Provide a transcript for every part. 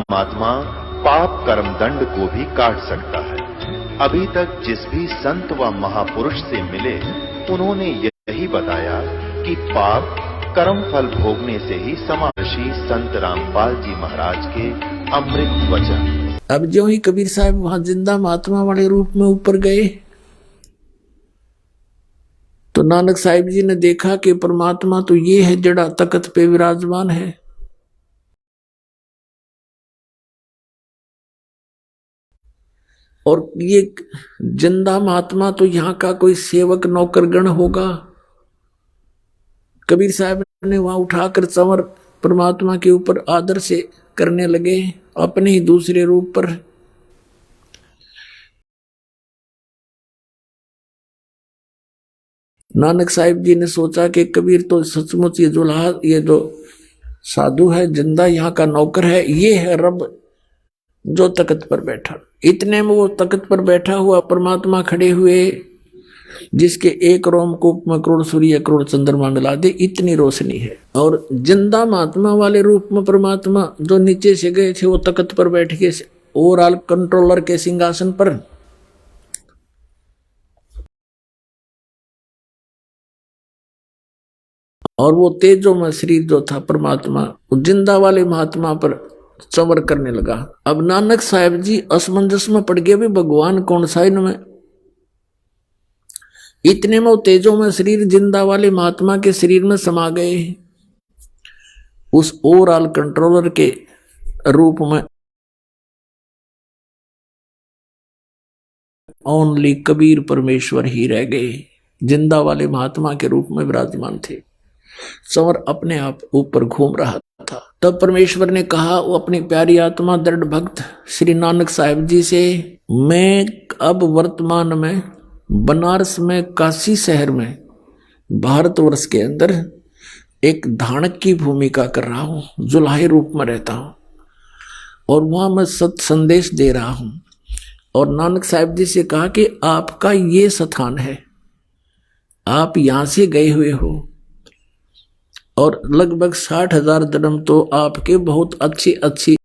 परमात्मा पाप कर्म दंड को भी काट सकता है। अभी तक जिस भी संत व महापुरुष से मिले उन्होंने यही बताया कि पाप कर्म फल भोगने से ही समाधि संत रामपाल जी महाराज के अमृत वचन। अब जो ही कबीर साहब वहां जिंदा महात्मा वाले रूप में ऊपर गए तो नानक साहिब जी ने देखा कि परमात्मा तो ये है जड़ा तख्त पे विराजमान है। और ये जिंदा महात्मा तो यहाँ का कोई सेवक नौकरगण होगा। कबीर साहब ने वहां उठाकर चंवर परमात्मा के ऊपर आदर से करने लगे अपने ही दूसरे रूप पर। नानक साहिब जी ने सोचा कि कबीर तो सचमुच ये जो साधु है जिंदा यहाँ का नौकर है, ये है रब जो तख्त पर बैठा। इतने में वो तख्त पर बैठा हुआ परमात्मा खड़े हुए जिसके एक रोमकूप में करोड़ सूर्य करोड़ चंद्रमा मिला दे इतनी रोशनी है। और जिंदा महात्मा वाले रूप में परमात्मा जो नीचे से गए थे वो तख्त पर बैठ के ओवरऑल कंट्रोलर के सिंहासन पर। और वो तेजो में शरीर जो था परमात्मा जिंदा वाले महात्मा पर चंवर करने लगा। अब नानक साहिब जी असमंजस में पड़ गए भी भगवान कौन सा इनमें। इतने में तेजो में शरीर जिंदा वाले महात्मा के शरीर में समा गए उस ओवरऑल कंट्रोलर के रूप में। ओनली कबीर परमेश्वर ही रह गए, जिंदा वाले महात्मा के रूप में विराजमान थे। चंवर अपने आप ऊपर घूम रहा था। तब परमेश्वर ने कहा वो अपनी प्यारी आत्मा दृढ़ भक्त श्री नानक साहिब जी से, मैं अब वर्तमान में बनारस में काशी शहर में भारतवर्ष के अंदर एक धानक की भूमिका कर रहा हूं, जुलाहे रूप में रहता हूं और वहां मैं सत संदेश दे रहा हूं। और नानक साहिब जी से कहा कि आपका ये स्थान है, आप यहां से गए हुए हो और लगभग 60,000 जन्म तो आपके बहुत अच्छी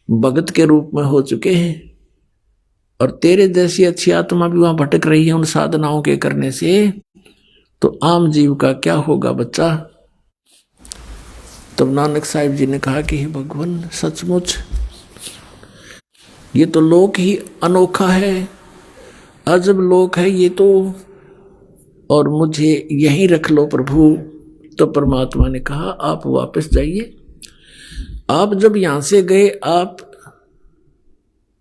भगत के रूप में हो चुके हैं और तेरे जैसी अच्छी आत्मा भी वहां भटक रही है उन साधनाओं के करने से, तो आम जीव का क्या होगा बच्चा। तब नानक साहिब जी ने कहा कि भगवान सचमुच ये तो लोक ही अनोखा है, अजब लोक है ये तो, और मुझे यहीं रख लो प्रभु। तो परमात्मा ने कहा आप वापस जाइए। आप जब यहां से गए आप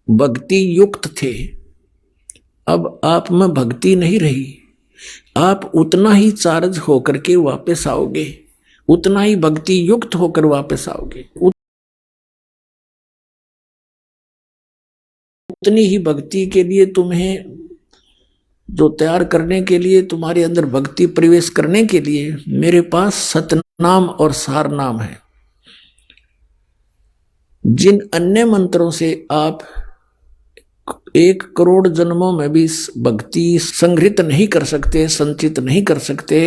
भक्ति युक्त थे, अब आप में भक्ति नहीं रही। आप उतना ही चार्ज होकर के वापस आओगे, उतना ही भक्ति युक्त होकर वापस आओगे, उतनी ही भक्ति के लिए तुम्हें जो तैयार करने के लिए, तुम्हारे अंदर भक्ति प्रवेश करने के लिए मेरे पास सतनाम और सार नाम है। जिन अन्य मंत्रों से आप 1 करोड़ जन्मों में भी भक्ति संग्रहित नहीं कर सकते, संचित नहीं कर सकते,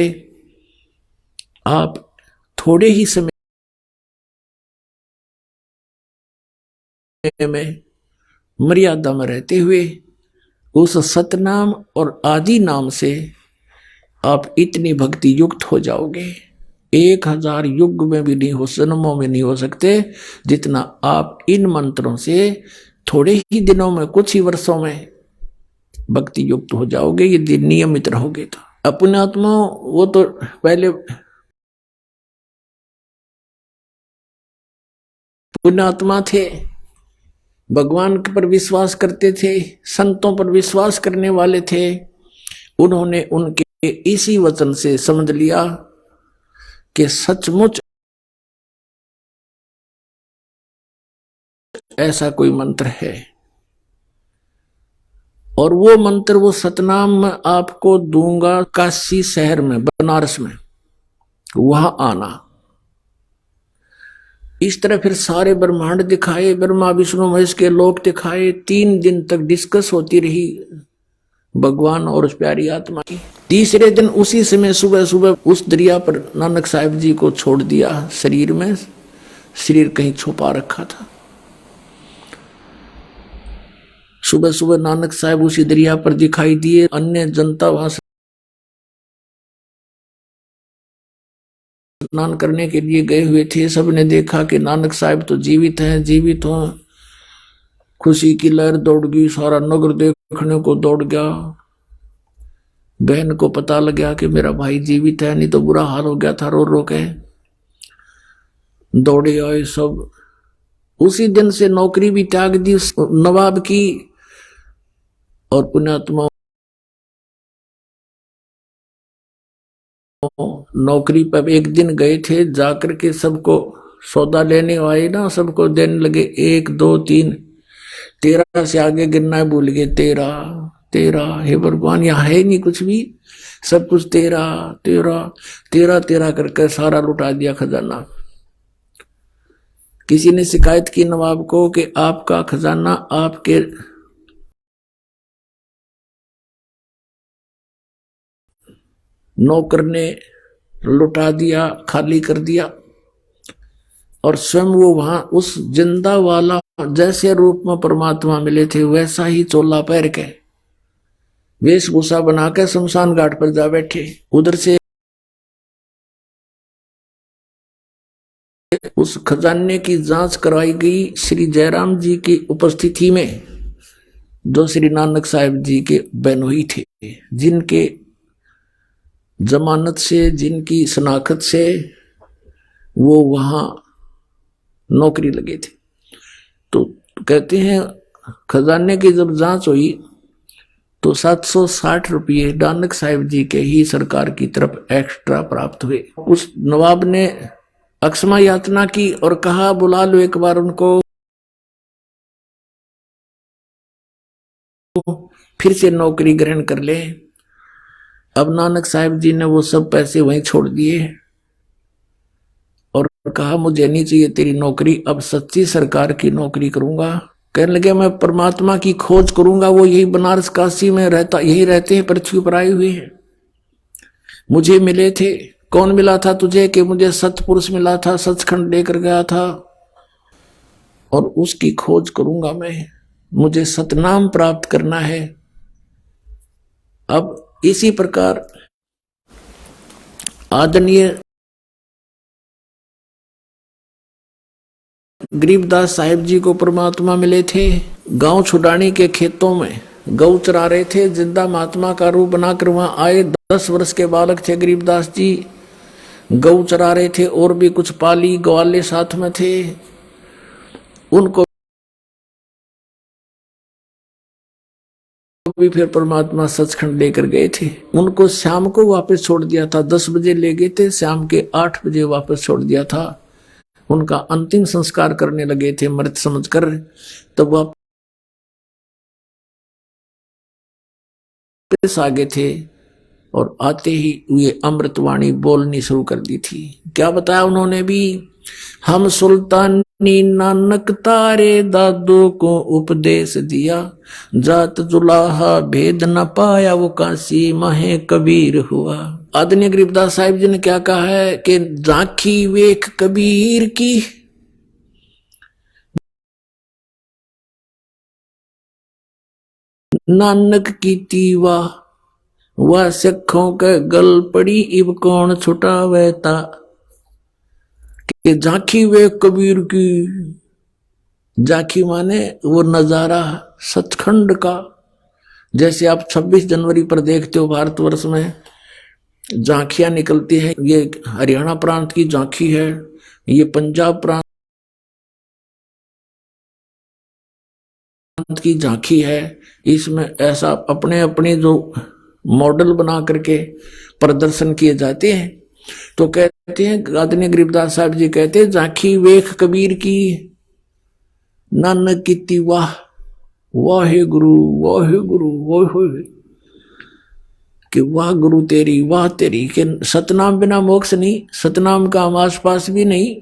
आप थोड़े ही समय में मर्यादा में रहते हुए उस सतनाम और आदि नाम से आप इतनी भक्ति युक्त हो जाओगे, 1000 युग में भी नहीं हो, जन्मों में नहीं हो सकते जितना आप इन मंत्रों से थोड़े ही दिनों में, कुछ ही वर्षों में भक्ति युक्त हो जाओगे यदि नियमित रहोगे। तो अपने आत्मा वो तो पहले पुण्यात्मा थे, भगवान पर विश्वास करते थे, संतों पर विश्वास करने वाले थे। उन्होंने उनके इसी वचन से समझ लिया कि सचमुच ऐसा कोई मंत्र है। और वो मंत्र, वो सतनाम मैं आपको दूंगा काशी शहर में, बनारस में, वहां आना। इस तरह फिर सारे ब्रह्मांड दिखाए, ब्रह्मा विष्णु महेश के लोक दिखाए। 3 दिन तक डिस्कस होती रही भगवान और उस प्यारी आत्मा की। तीसरे दिन उसी समय सुबह सुबह उस दरिया पर नानक साहिब जी को छोड़ दिया। शरीर में शरीर कहीं छुपा रखा था। सुबह सुबह नानक साहिब उसी दरिया पर दिखाई दिए। अन्य जनता वहां स्नान करने के लिए गए हुए थे। सबने देखा कि नानक साहिब तो जीवित हैं, जीवित हो। खुशी की लहर दौड़ गई, सारा नगर देखने को दौड़ गया। बहन को पता लग गया कि मेरा भाई जीवित है, नहीं तो बुरा हाल हो गया था, रो रो के दौड़े आए सब। उसी दिन से नौकरी भी त्याग दी नवाब की, और पुण्यात्मा नौकरी पर एक दिन गए थे, जाकर के सबको सौदा लेने आए ना, सबको देने लगे 1 2 3 13 से आगे गिनना भूल गए। 13 13, हे भगवान यहाँ है नहीं कुछ भी, सब कुछ 13 13 13 13 करके सारा लुटा दिया खजाना। किसी ने शिकायत की नवाब को कि आपका खजाना आपके नौकर ने लुटा दिया, खाली कर दिया। और स्वयं वो वहां उस जिंदा वाला जैसे रूप में परमात्मा मिले थे वैसा ही चोला पहन के वेशभूषा बनाकर शमशान घाट पर जा बैठे। उधर से उस खजाने की जांच करवाई गई श्री जयराम जी की उपस्थिति में, जो श्री नानक साहिब जी के बहनोई थे, जिनके जमानत से, जिनकी शनाख्त से वो वहां नौकरी लगे थे। तो कहते हैं खजाने की जब जांच हुई तो 760 रुपये नानक साहिब जी के ही सरकार की तरफ एक्स्ट्रा प्राप्त हुए। उस नवाब ने अक्षमा याचना की और कहा बुला लो एक बार उनको, फिर से नौकरी ग्रहण कर ले। अब नानक साहिब जी ने वो सब पैसे वहीं छोड़ दिए और कहा मुझे नहीं चाहिए तेरी नौकरी, अब सच्ची सरकार की नौकरी करूंगा। कहने लगे मैं परमात्मा की खोज करूंगा, वो यही बनारस काशी में रहता, यही रहते हैं, पृथ्वी पर आए हुए हैं, मुझे मिले थे। कौन मिला था तुझे? कि मुझे सतपुरुष मिला था, सचखंड लेकर गया था और उसकी खोज करूंगा मैं, मुझे सतनाम प्राप्त करना है। अब इसी प्रकार आदरणीय गरीबदास साहिब जी को परमात्मा मिले थे। गांव छुड़ानी के खेतों में गौ चरा रहे थे, जिंदा महात्मा का रूप बनाकर वहां आए। 10 वर्ष के बालक थे गरीबदास जी, गौ चरा रहे थे और भी कुछ पाली ग्वाले साथ में थे। उनको भी फिर परमात्मा सचखंड लेकर गए थे। उनको शाम को वापस छोड़ दिया था, 10 बजे ले गए थे, शाम के 8 बजे वापस छोड़ दिया था। उनका अंतिम संस्कार करने लगे थे मृत समझकर, तब वापस आ गए थे और आते ही ये अमृतवाणी बोलनी शुरू कर दी थी। क्या बताया उन्होंने भी? हम सुल्तानी नानक तारे दादो को उपदेश दिया, जात जुलाहा भेद न पाया वो काशी माहे कबीर हुआ। आदरणीय गरीबदास साहिब जी ने क्या कहा है कि झांकी वेख कबीर की, नानक की तीवा वह सिखों के गल पड़ी, इब कौन छुटावेता। कि झांकी वे कबीर की, झांकी माने वो नजारा सचखंड का। जैसे आप 26 जनवरी पर देखते हो भारतवर्ष में झांकियां निकलती हैं, ये हरियाणा प्रांत की झांकी है, ये पंजाब प्रांत की झांकी है। इसमें ऐसा अपने अपने जो मॉडल बना करके प्रदर्शन किए जाते हैं। तो कहते हैं आदरणीय गरीबदास साहब जी कहते हैं झांकी वेख कबीर की, नानक की वाह वाहे गुरु वाहे गुरु वाहे, कि वाह गुरु तेरी वाह तेरी, के सतनाम बिना मोक्ष नहीं, सतनाम का हम आस पास भी नहीं।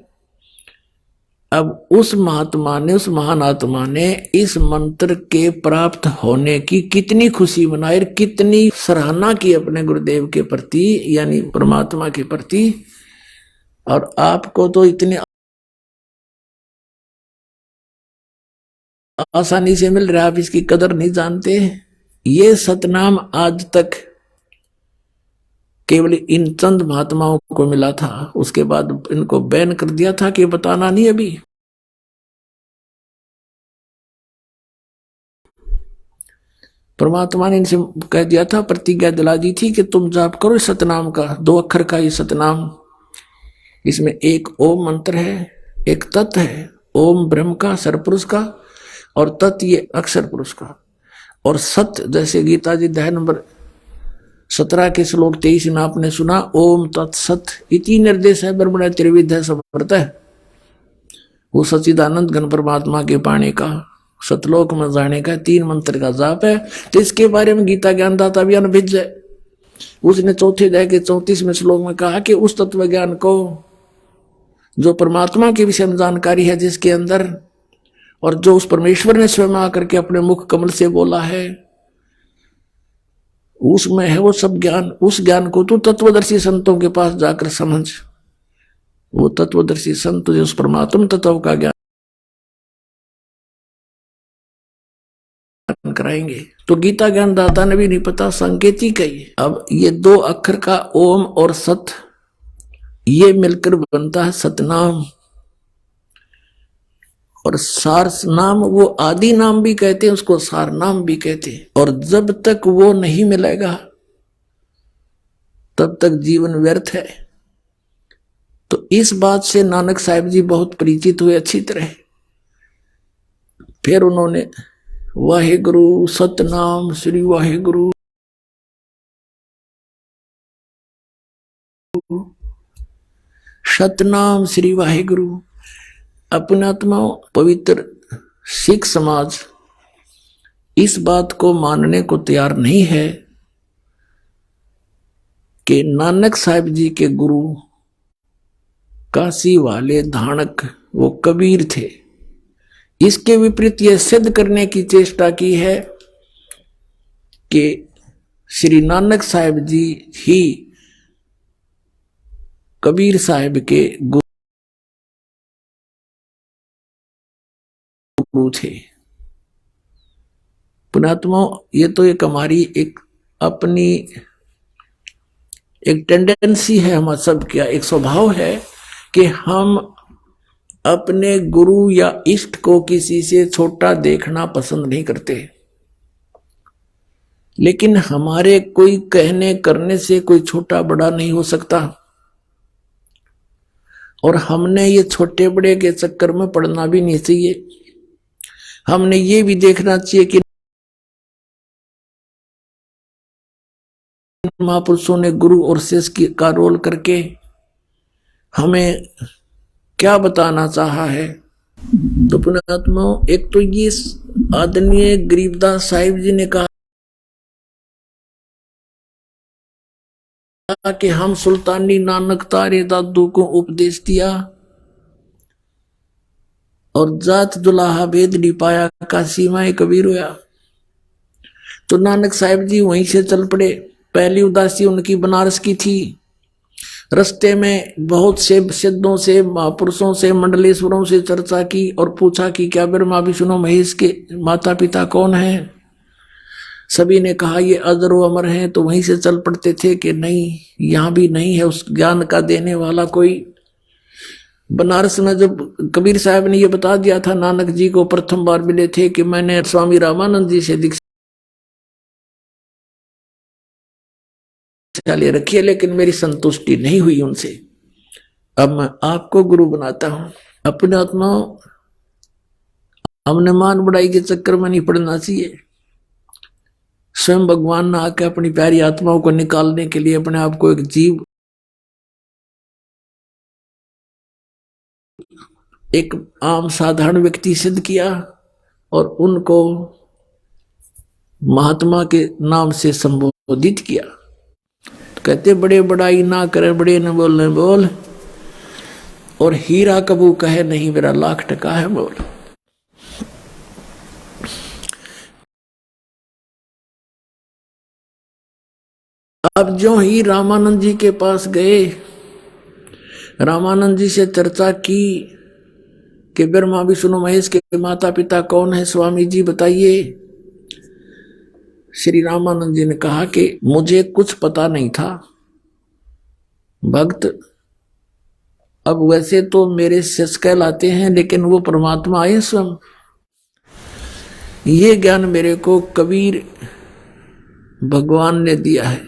अब उस महात्मा ने, उस महान आत्मा ने इस मंत्र के प्राप्त होने की कितनी खुशी मनाई और कितनी सराहना की अपने गुरुदेव के प्रति, यानी परमात्मा के प्रति। और आपको तो इतनी आसानी से मिल रहा है, आप इसकी कदर नहीं जानते। ये सतनाम आज तक केवल इन चंद महात्माओं को मिला था, उसके बाद इनको बैन कर दिया था कि बताना नहीं। अभी परमात्मा ने इनसे कह दिया था, प्रतिज्ञा दिला दी थी कि तुम जाप करो इस सतनाम का, 2 अक्षर का ये सतनाम। इसमें एक ओम मंत्र है, एक तत् है। ओम ब्रह्म का, सरपुरुष का, और तत् ये अक्षर पुरुष का। और सत, जैसे गीता जी अध्याय नंबर 17 के श्लोक 23 में आपने सुना, ओम तत्सत इति निर्देश है ब्रह्मण त्रिविध समर्थ। वो सच्चिदानंद घन परमात्मा के पाने का, सतलोक में जाने का 3 मंत्र का जाप है। तो इसके बारे में गीता ज्ञानदाता अभियान भेज है, उसने 4थे अध्याय के 34वें श्लोक में कहा कि उस तत्व ज्ञान को, जो परमात्मा के विषय में जानकारी है जिसके अंदर, और जो उस परमेश्वर ने स्वयं आकर के अपने मुख कमल से बोला है, उसमें है वो सब ज्ञान। उस ज्ञान को तू तत्वदर्शी संतों के पास जाकर समझ। वो तत्वदर्शी संत जो उस परमात्मा तत्व का ज्ञान कराएंगे। तो गीता ज्ञानदाता ने भी नहीं पता, संकेतिक है ये। अब ये 2 अक्षर का ओम और सत, ये मिलकर बनता है सतनाम। और सार नाम, वो आदि नाम भी कहते हैं उसको, सार नाम भी कहते हैं। और जब तक वो नहीं मिलेगा तब तक जीवन व्यर्थ है। तो इस बात से नानक साहिब जी बहुत परिचित हुए अच्छी तरह। फिर उन्होंने वाहेगुरु सतनाम श्री वाहेगुरु सतनाम श्री वाहेगुरु। अपने आत्मा पवित्र सिख समाज इस बात को मानने को तैयार नहीं है कि नानक साहिब जी के गुरु काशी वाले धाणक वो कबीर थे। इसके विपरीत यह सिद्ध करने की चेष्टा की है कि श्री नानक साहिब जी ही कबीर साहिब के गुरु थे। पुणात्मा, ये तो एक हमारी एक अपनी एक टेंडेंसी है, हमारा सब क्या एक स्वभाव है कि हम अपने गुरु या इष्ट को किसी से छोटा देखना पसंद नहीं करते। लेकिन हमारे कोई कहने करने से कोई छोटा बड़ा नहीं हो सकता। और हमने ये छोटे बड़े के चक्कर में पड़ना भी नहीं चाहिए। हमने ये भी देखना चाहिए कि महापुरुषों ने गुरु और शिष्य का रोल करके हमें क्या बताना चाहा है। तो पुण्यात्मा, एक तो ये आदरणीय गरीबदास साहिब जी ने कहा कि हम सुल्तानी नानक तारे दादू को उपदेश दिया और जात जुलाहा भेद नहीं पाया, काशी माए कबीर होया। तो नानक साहिब जी वहीं से चल पड़े। पहली उदासी उनकी बनारस की थी। रस्ते में बहुत से सिद्धों से, महापुरुषों से, मंडलेश्वरों से चर्चा की और पूछा कि क्या ब्रह्मा विष्णु महेश के माता पिता कौन हैं। सभी ने कहा ये अजर व अमर हैं। तो वहीं से चल पड़ते थे कि नहीं, यहाँ भी नहीं है उस ज्ञान का देने वाला कोई। बनारस में जब कबीर साहब ने ये बता दिया था, नानक जी को प्रथम बार मिले थे कि मैंने स्वामी रामानंद जी से दीक्षा ले रखी है, लेकिन मेरी संतुष्टि नहीं हुई उनसे, अब मैं आपको गुरु बनाता हूं। अपने आत्मा हमने मान बढ़ाई के चक्कर में नहीं पड़ना चाहिए। स्वयं भगवान ने आके अपनी प्यारी आत्माओं को निकालने के लिए अपने आप को एक जीव, एक आम साधारण व्यक्ति सिद्ध किया और उनको महात्मा के नाम से संबोधित किया। तो कहते बड़े बड़ाई ना करे, बड़े न बोलने बोल, और हीरा कबू कहे नहीं मेरा लाख टका है मोल। अब जो ही रामानंद जी के पास गए, रामानंद जी से चर्चा की कि ब्रह्मा विष्णु महेश के माता पिता कौन है स्वामी जी बताइए। श्री रामानंद जी ने कहा कि मुझे कुछ पता नहीं था भक्त, अब वैसे तो मेरे शिष्य कहलाते हैं लेकिन वो परमात्मा आए स्वयं। ये ज्ञान मेरे को कबीर भगवान ने दिया है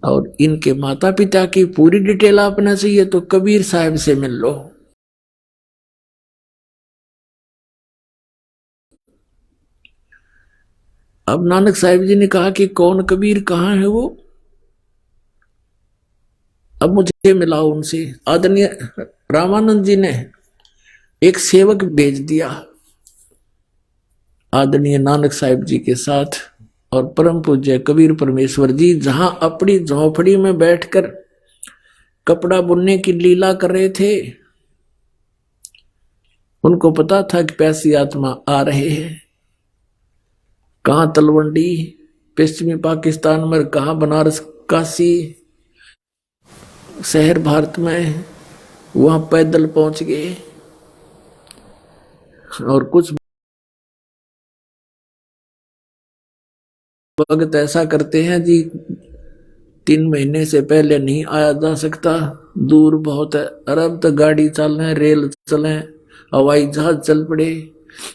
और इनके माता पिता की पूरी डिटेल आपने चाहिए तो कबीर साहब से मिल लो। अब नानक साहिब जी ने कहा कि कौन कबीर, कहाँ है वो, अब मुझे मिलाओ उनसे। आदरणीय रामानंद जी ने एक सेवक भेज दिया आदरणीय नानक साहिब जी के साथ, और परम पूज्य कबीर परमेश्वर जी जहां अपनी झोपड़ी में बैठकर कपड़ा बुनने की लीला कर रहे थे, उनको पता था कि पैसी आत्मा आ रहे हैं। कहां तलवंडी पश्चिमी पाकिस्तान में, कहां बनारस काशी शहर भारत में, वहां पैदल पहुंच गए। और कुछ भक्त ऐसा करते हैं जी 3 महीने से पहले नहीं आया जा सकता, दूर बहुत है, अरब तक गाड़ी चलें, रेल चलें, हवाई जहाज चल पड़े।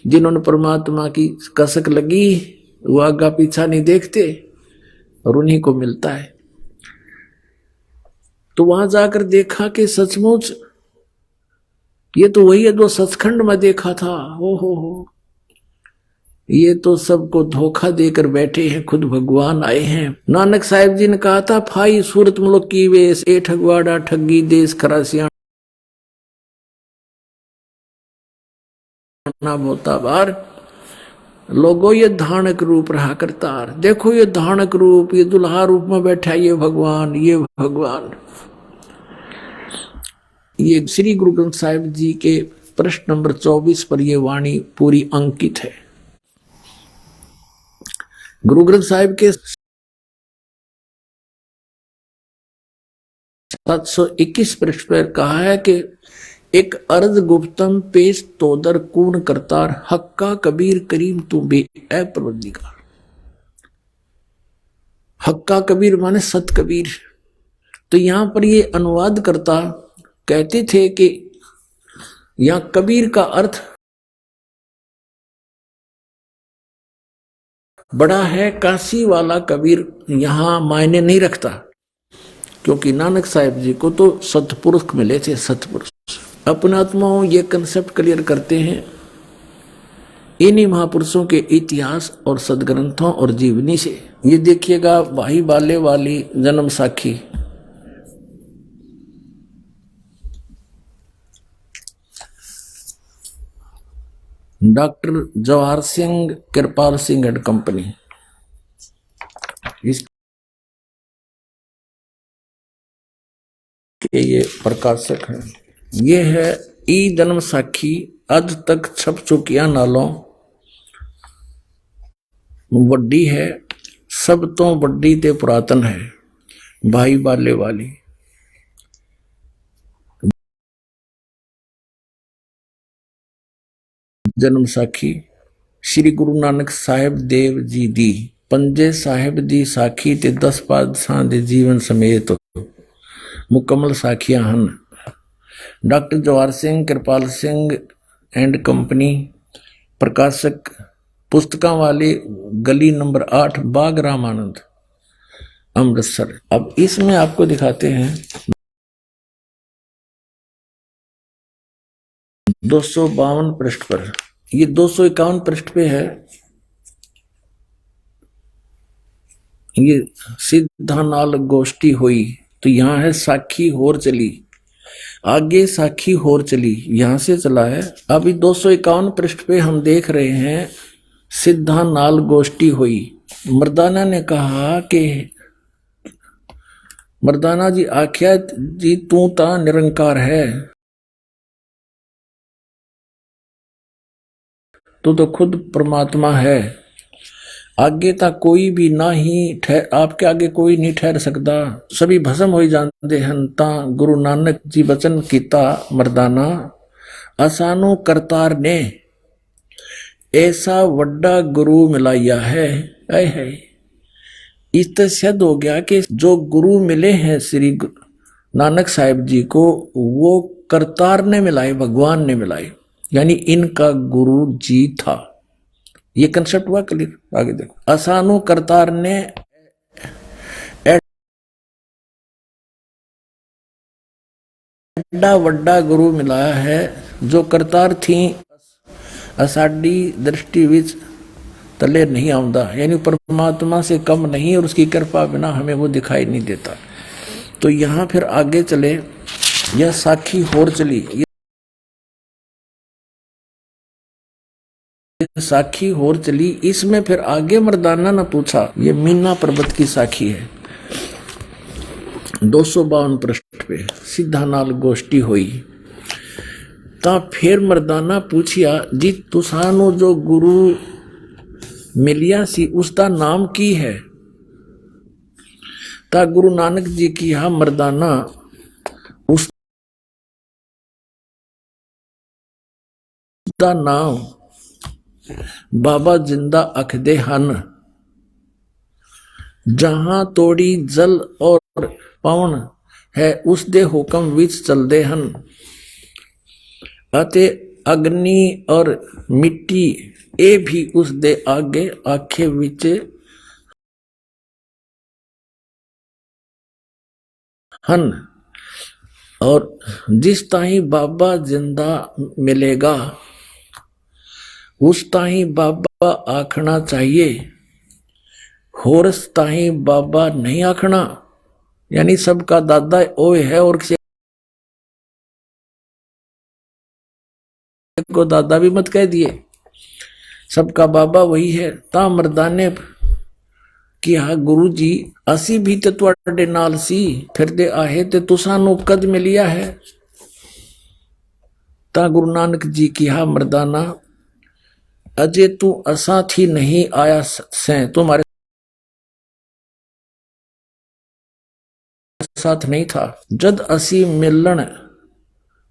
जिन्होंने परमात्मा की कसक लगी वो आगा पीछा नहीं देखते और उन्हीं को मिलता है। तो वहां जाकर देखा कि सचमुच ये तो वही है जो सचखंड में देखा था। हो ये तो सबको धोखा देकर बैठे हैं, खुद भगवान आए हैं। नानक साहिब जी ने कहा था फाई सूरत मुल्क की वेश, ए ठगवाड़ा ठगी देश खरासिया बोता बार। लोगों ये धानक रूप रहा करतार, देखो ये धानक रूप, ये दुल्हा रूप में बैठा ये भगवान, ये भगवान। ये श्री गुरु ग्रंथ साहिब जी के प्रश्न नंबर 24 पर ये वाणी पूरी अंकित है। गुरु ग्रंथ साहिब के 721 पृष्ठ पर कहा है कि एक अर्ज गुप्तम पेश तोदर कून करतार, हक्का कबीर करीम तू बे ए परवरदिगार। हक्का कबीर माने सत कबीर। तो यहां पर ये अनुवाद करता कहते थे कि यहां कबीर का अर्थ बड़ा है, काशी वाला कबीर यहां मायने नहीं रखता, क्योंकि नानक साहिब जी को तो सतपुरुष मिले थे। सतपुरुष अपने आत्माओं ये कंसेप्ट क्लियर करते हैं इन्हीं महापुरुषों के इतिहास और सदग्रंथों और जीवनी से। ये देखिएगा भाई बाले वाली जन्म साखी, doctor Jawahar Singh Kripal Singh and company, इसके ये प्रकाशक है। ये है ई जन्म साखी, अज तक छप चुकिया नालों वड्डी है, सब तो वड्डी ते पुरातन है, भाई बाले वाली। जन्म साखी श्री गुरु नानक साहिब देव जी दी, पंजे साहिब दी साखी ते 10 पातशाह दे जीवन समेत मुकम्मल साखियां हन। Doctor Jawahar Singh Kripal Singh and company, प्रकाशक पुस्तकां वाले, गली नंबर 8, बाग रामानंद, अमृतसर। अब इसमें आपको दिखाते हैं 252 पृष्ठ पर, ये 251 पृष्ठ पे है। ये सिद्धानाल गोष्ठी हुई, तो यहां है साखी होर चली, आगे साखी होर चली, यहां से चला है। अभी 251 पृष्ठ पे हम देख रहे हैं सिद्धानाल गोष्ठी हुई। मर्दाना ने कहा कि मर्दाना जी आख्या जी तू ता निरंकार है, तू तो खुद परमात्मा है, आगे तक कोई भी ना ही आपके आगे कोई नहीं ठहर सकता, सभी भस्म हो जाते हैं। ता गुरु नानक जी वचन कीता मर्दाना, आसानो करतार ने ऐसा वड्डा गुरु मिलाया है। है इस तो सिद्ध हो गया कि जो गुरु मिले हैं श्री नानक साहिब जी को, वो करतार ने मिलाए, भगवान ने मिलाए, यानी इनका गुरु जी था। ये कंसेप्ट हुआ क्लियर। आगे देखो, आसानो करतार ने एडा वड्डा गुरु मिलाया है, जो करतार थी असाडी दृष्टि विच तले नहीं आउंदा, यानी परमात्मा से कम नहीं और उसकी कृपा बिना हमें वो दिखाई नहीं देता। तो यहां फिर आगे चले, यह साखी होर चली, साखी होर चली। इसमें फिर आगे मर्दाना ने पूछा, ये मीना पर्वत की साखी है, 252 पृष्ठ पे सीधा नाल गोष्ठी हुई। ता फिर मर्दाना पूछिया जी तुसानो जो गुरु मिलिया सी उसका नाम की है। ता गुरु नानक जी की हा मर्दाना उसका नाम बाबा जिंदा अखदे हन, जहां तोड़ी जल और पवन है उस दे हुक्म विच चलदे हन, अते अग्नि और मिट्टी ए भी उस दे आगे आखे विच हन। और जिस ताही बाबा जिंदा मिलेगा उस ताही बाबा आखना चाहिए, होरस ताही बाबा नहीं आखना, यानी सबका दादा ओए है और किसी को दादा भी मत कह दिए, सबका बाबा वही है। ता मर्दाने कि हाँ गुरु जी असी भी ते तुहाडे नाल सी फिरदे आहे ते तुसां नू कद मिलिया है। ता गुरु नानक जी की हा मर्दाना, अजे तू असा थी नहीं आया से, तुम्हारे साथ नहीं था। जद असी मिलन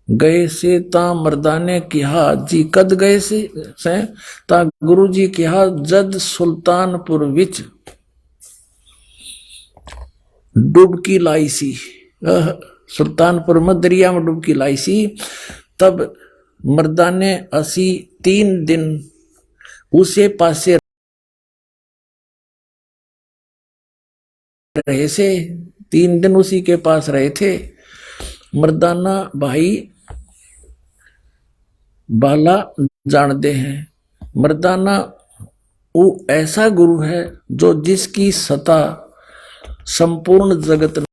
गए से ता मर्दाने किहा जी कद गए से ता गुरु जी किहा जद सुल्तानपुर विच डुबकी लाई सी, सुल्तानपुर में दरिया में डुबकी लाई सी, तब मर्दाने असी 3 दिन उसे पासे रहे से, 3 दिन उसी के पास रहे थे। मर्दाना भाई बाला जानते हैं, मर्दाना वो ऐसा गुरु है जो जिसकी सत्ता संपूर्ण जगत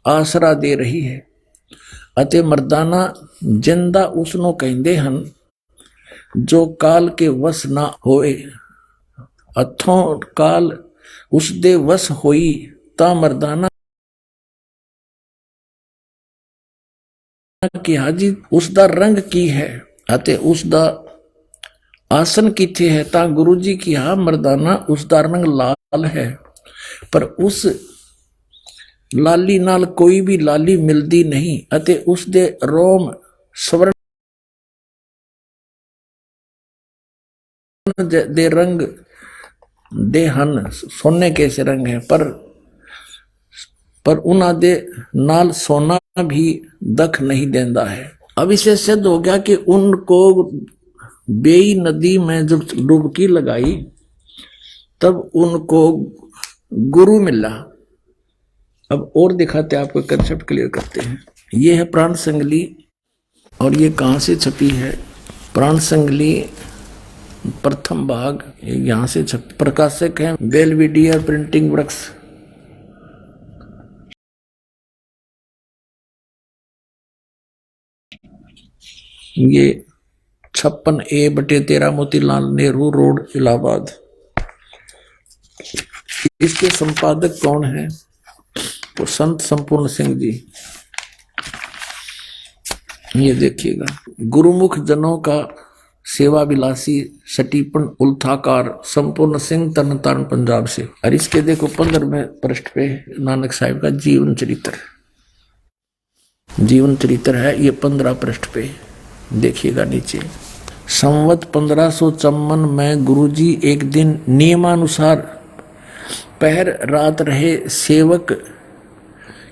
आसरा दे रही है। अते मर्दाना जिंदा उसनो कहते हैं जो काल के वश ना होए, अथों काल उस दे वश होई ता मर्दाना कि हाजी उसका रंग की है अते उसका आसन किथे है। ता गुरु जी की हा मर्दाना उसका रंग लाल है, पर उस लाली नाल कोई भी लाली मिलती नहीं, अते उस दे रोम स्वर्ण दे रंग दे हन, सोने के से रंग है, पर उन्हां दे नाल सोना भी दख नहीं देंदा है। अब इसे सिद्ध हो गया कि उनको बेई नदी में जब डुबकी लगाई तब उनको गुरु मिला। अब और दिखाते आपको, कंसेप्ट क्लियर करते हैं। ये है प्राण संगली, और ये कहाँ से छपी है? प्राण संगली प्रथम भाग यहां से छप, प्रकाशक है बेलविडियर प्रिंटिंग वर्क्स। ये 56A/13 मोतीलाल नेहरू रोड इलाहाबाद। इसके संपादक कौन है? तो संत संपूर्ण सिंह जी। ये देखिएगा, गुरुमुख जनों का सेवा विलासी सटीपन उल्थाकार संपूर्ण सिंह तरनतारण पंजाब से। और इसके देखो 15वें पृष्ठ पे नानक साहिब का जीवन चरित्र, जीवन चरित्र है ये 15 पृष्ठ पे देखिएगा नीचे। संवत 1554 में गुरुजी एक दिन नियमानुसार पहर रात रहे सेवक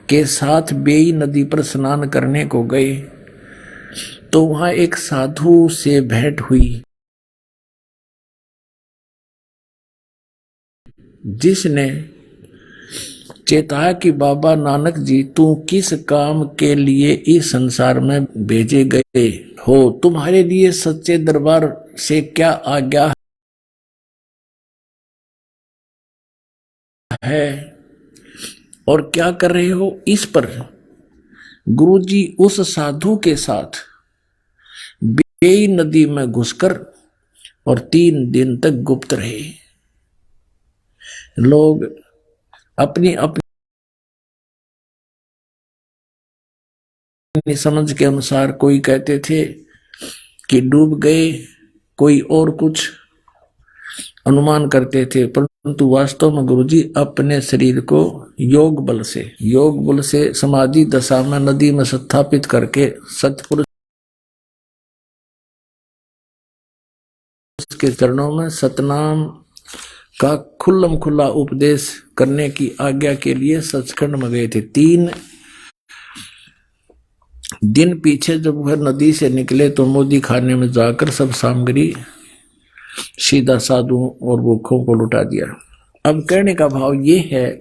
के साथ बेई नदी पर स्नान करने को गए, तो वहां एक साधु से भेंट हुई, जिसने चेताया कि बाबा नानक जी, तू किस काम के लिए इस संसार में भेजे गए हो? तुम्हारे लिए सच्चे दरबार से क्या आज्ञा है और क्या कर रहे हो? इस पर गुरुजी उस साधु के साथ बेई नदी में घुसकर और 3 दिन तक गुप्त रहे। लोग अपनी अपनी समझ के अनुसार कोई कहते थे कि डूब गए, कोई और कुछ अनुमान करते थे, परंतु वास्तव में गुरुजी अपने शरीर को योग बल से समाधि दशा में नदी में स्थापित करके सतपुरुष के चरणों में सतनाम का खुल्लम खुल्ला उपदेश करने की आज्ञा के लिए सचखंड में गए थे। 3 दिन पीछे जब वह नदी से निकले तो मोदी खाने में जाकर सब सामग्री सीधा साधुओं और भूखों को लुटा दिया। अब कहने का भाव ये है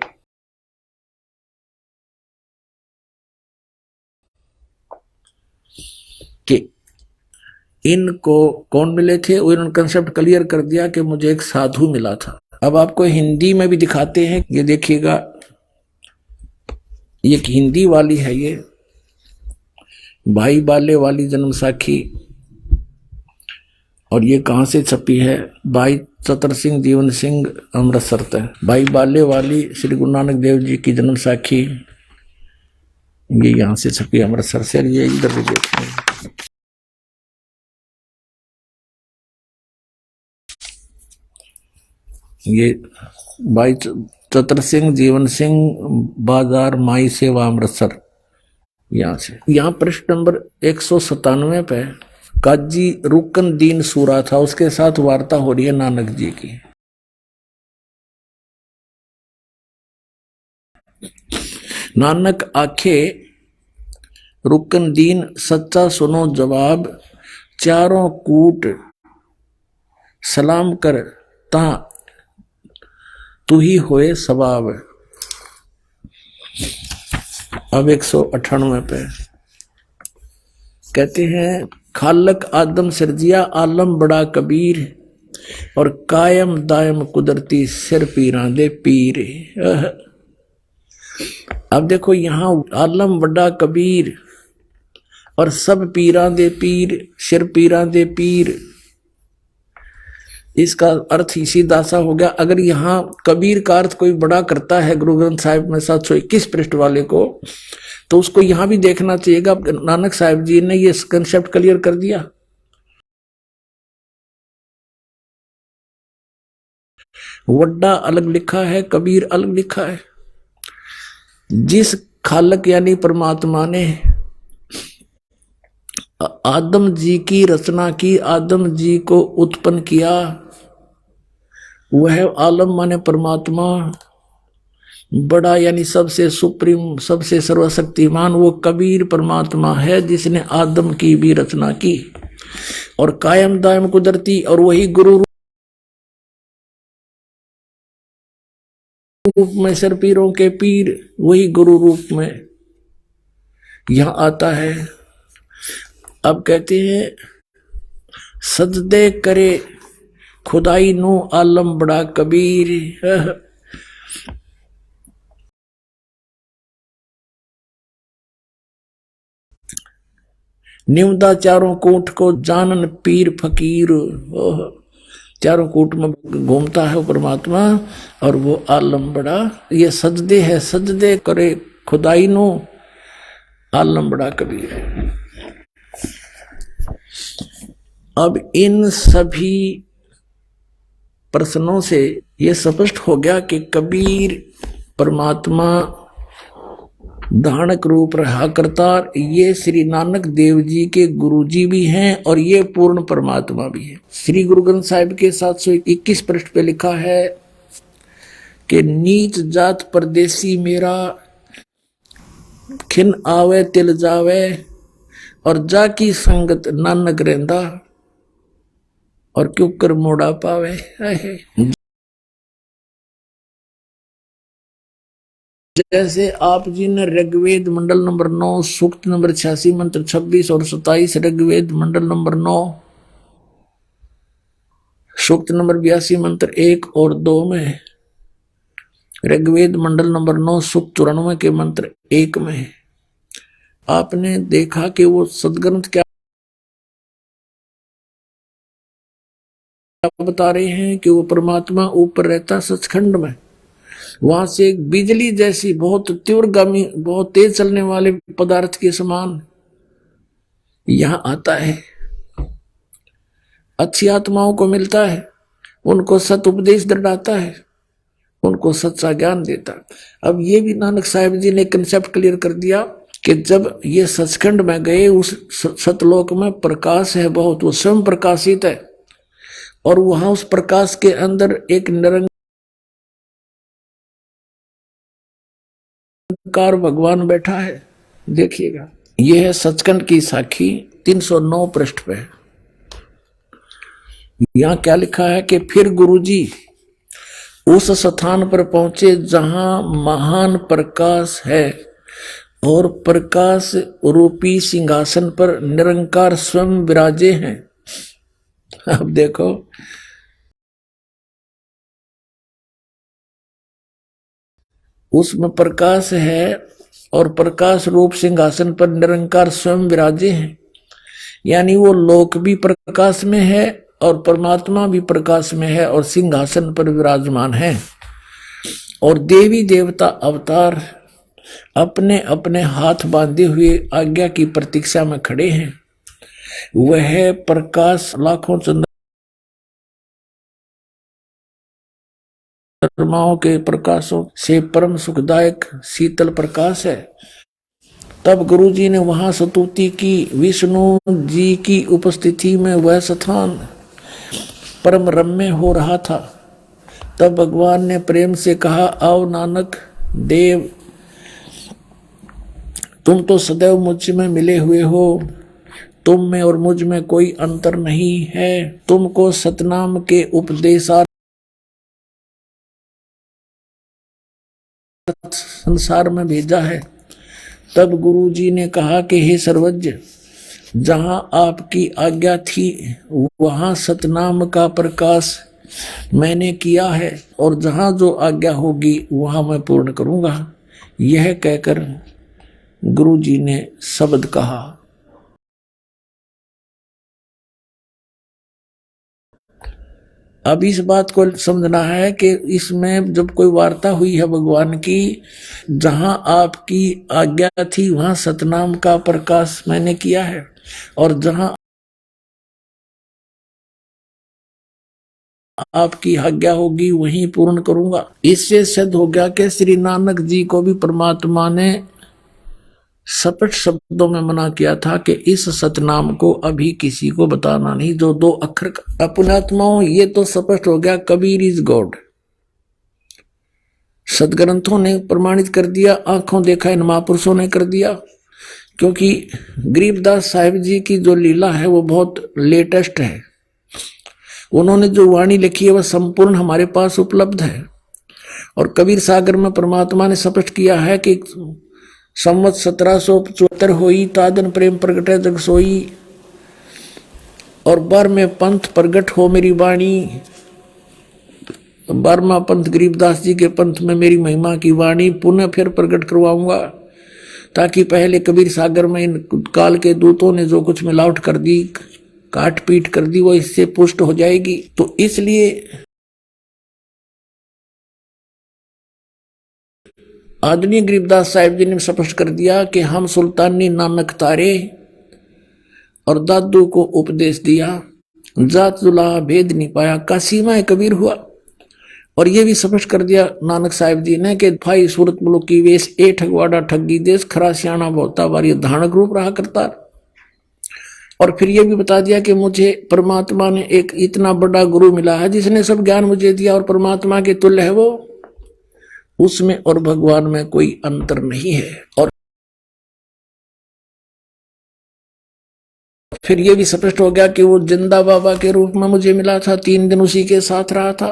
कि इनको कौन मिले थे, उन्होंने कंसेप्ट क्लियर कर दिया कि मुझे एक साधु मिला था। अब आपको हिंदी में भी दिखाते हैं, ये देखिएगा, ये हिंदी वाली है, ये भाई बाले वाली जन्म साखी, और ये कहां से छपी है? भाई चतर सिंह जीवन सिंह अमृतसर तक। भाई बाले वाली श्री गुरु नानक देव जी की जन्म साखी, ये यहां से छपी अमृतसर से। ये इधर भी देखिए, ये भाई चतर सिंह जीवन सिंह बाजार माई सेवा अमृतसर, यहां से। यहां पृष्ठ नंबर 197 पे काजी रुकन दीन सूरा था, उसके साथ वार्ता हो रही है नानक जी की। नानक आखे रुकन दीन सच्चा सुनो जवाब, चारों कूट सलाम कर ता तू ही होए सवाब। अब 198 पे कहते हैं, खालक आदम सिरजिया आलम बड़ा कबीर, और कायम दायम कुदरती सिर पीरां दे पीर। अब देखो यहां आलम बड़ा कबीर और सब पीरां दे पीर, सिर पीरां दे पीर, इसका अर्थ इसी दासा हो गया। अगर यहां कबीर का अर्थ कोई बड़ा करता है गुरु ग्रंथ साहिब में 721 पृष्ठ वाले को, तो उसको यहां भी देखना चाहिएगा। नानक साहिब जी ने ये कंसेप्ट क्लियर कर दिया। वड्डा अलग लिखा है, कबीर अलग लिखा है। जिस खालक यानी परमात्मा ने आदम जी की रचना की, आदम जी को उत्पन्न किया, वह आलम माने परमात्मा, बड़ा यानी सबसे सुप्रीम, सबसे सर्वशक्तिमान, वो कबीर परमात्मा है जिसने आदम की भी रचना की। और कायम दायम कुदरती, और वही गुरु रूप में सिर पीरों के पीर, वही गुरु रूप में यहां आता है। अब कहते हैं, सजदे करे खुदाई नु आलम बड़ा कबीर। निमदा चारों कोट को जानन पीर फकीर। ओह, चारों कोट में घूमता है वो परमात्मा, और वो आलम बड़ा। ये सजदे है, सजदे करे खुदाई नो, आलम बड़ा कबीर है। अब इन सभी प्रश्नों से यह स्पष्ट हो गया कि कबीर परमात्मा धानक रूप रहा करता, ये श्री नानक देव जी के गुरु जी भी हैं और ये पूर्ण परमात्मा भी है। श्री गुरु ग्रंथ साहिब के 721 पृष्ठ पे लिखा है कि नीच जात परदेसी मेरा, खिन आवे तिल जावे, और जाकी संगत नानक रेंदा, और क्यों कर मोड़ा पावे। जैसे आप जी ने ऋग्वेद मंडल नंबर 9 सूक्त नंबर 86 मंत्र 26 और 27, ऋग्वेद मंडल नंबर 9 सूक्त नंबर 82 मंत्र 1 और 2 में, ऋग्वेद मंडल नंबर 9 सूक्त 94 के मंत्र 1 में आपने देखा कि वो सदग्रंथ क्या बता रहे हैं कि वो परमात्मा ऊपर रहता सचखंड में, वहां से एक बिजली जैसी बहुत तीव्रगामी, बहुत तेज चलने वाले पदार्थ के समान यहां आता है, अच्छी आत्माओं को मिलता है, उनको सत उपदेश दर्शाता है, उनको सच्चा ज्ञान देता है। अब ये भी नानक साहिब जी ने कंसेप्ट क्लियर कर दिया कि जब ये सचखंड में गए, उस सतलोक में प्रकाश है बहुत, वो स्वयं प्रकाशित है, और वहां उस प्रकाश के अंदर एक निरंकार भगवान बैठा है। देखिएगा, यह है सचखंड की साखी 309 पृष्ठ पे। यहां क्या लिखा है कि फिर गुरुजी उस स्थान पर पहुंचे जहां महान प्रकाश है, और प्रकाश रूपी सिंहासन पर निरंकार स्वयं विराजे हैं। अब देखो, उसमें प्रकाश है और प्रकाश रूप सिंहासन पर निरंकार स्वयं विराजे हैं, यानी वो लोक भी प्रकाश में है और परमात्मा भी प्रकाश में है और सिंहासन पर विराजमान है। और देवी देवता अवतार अपने अपने हाथ बांधे हुए आज्ञा की प्रतीक्षा में खड़े हैं। वह प्रकाश लाखों चंद्रमाओं के प्रकाशों से परम सुखदायक शीतल प्रकाश है। तब गुरुजी ने वहां स्तुति की, विष्णु जी की उपस्थिति में वह स्थान परम रम्य हो रहा था। तब भगवान ने प्रेम से कहा, आओ नानक देव, तुम तो सदैव मुझ में मिले हुए हो, तुम में और मुझ में कोई अंतर नहीं है। तुमको सतनाम के उपदेशार्थ संसार में भेजा है। तब गुरुजी ने कहा कि हे सर्वज्ञ, जहां आपकी आज्ञा थी वहां सतनाम का प्रकाश मैंने किया है, और जहां जो आज्ञा होगी वहां मैं पूर्ण करूंगा। यह कहकर गुरुजी ने शब्द कहा। अब इस बात को समझना है कि इसमें जब कोई वार्ता हुई है भगवान की, जहां आपकी आज्ञा थी वहां सतनाम का प्रकाश मैंने किया है, और जहां आपकी आज्ञा होगी वहीं पूर्ण करूंगा। इससे सिद्ध हो गया कि श्री नानक जी को भी परमात्मा ने स्पष्ट शब्दों में मना किया था कि इस सतनाम को अभी किसी को बताना नहीं, जो 2 अक्षर का। पुण्यात्माओं, ये तो स्पष्ट हो गया, कबीर इज गॉड। सदग्रंथों ने प्रमाणित कर दिया, आंखों देखा इन महापुरुषों ने कर दिया, क्योंकि गरीबदास साहिब जी की जो लीला है वो बहुत लेटेस्ट है। उन्होंने जो वाणी लिखी है वह संपूर्ण हमारे पास उपलब्ध है। और कबीर सागर में परमात्मा ने स्पष्ट किया है कि संवत 1775 होई, तादन प्रेम प्रगटे जग सोई, और 12वें पंथ प्रगट हो मेरी वाणी। 12वां पंथ गरीबदास जी के पंथ में मेरी महिमा की वाणी पुनः फिर प्रकट करवाऊंगा। ताकि पहले कबीर सागर में इन काल के दूतों ने जो कुछ मिलावट कर दी, काट पीट कर दी, वो इससे पुष्ट हो जाएगी। तो इसलिए आदरणीय गरीबदास साहिब जी ने स्पष्ट कर दिया कि हम सुल्तानी नानक तारे और दादू को उपदेश दिया, जात जुला भेद नहीं पाया, का सीमा कबीर हुआ। और ये भी स्पष्ट कर दिया नानक साहिब जी ने कि भाई सूरत मुल्क की वेश ए ठगवाड़ा ठगी देश, खरा सियाणा बोलता बारी धानक रूप रहा करता। और फिर ये भी बता दिया कि मुझे परमात्मा ने एक इतना बड़ा गुरु मिला है जिसने सब ज्ञान मुझे दिया, और परमात्मा के तुल्य है वो, उसमें और भगवान में कोई अंतर नहीं है। और फिर ये भी स्पष्ट हो गया कि वो जिंदा बाबा के रूप में मुझे मिला था, 3 दिन उसी के साथ रहा था।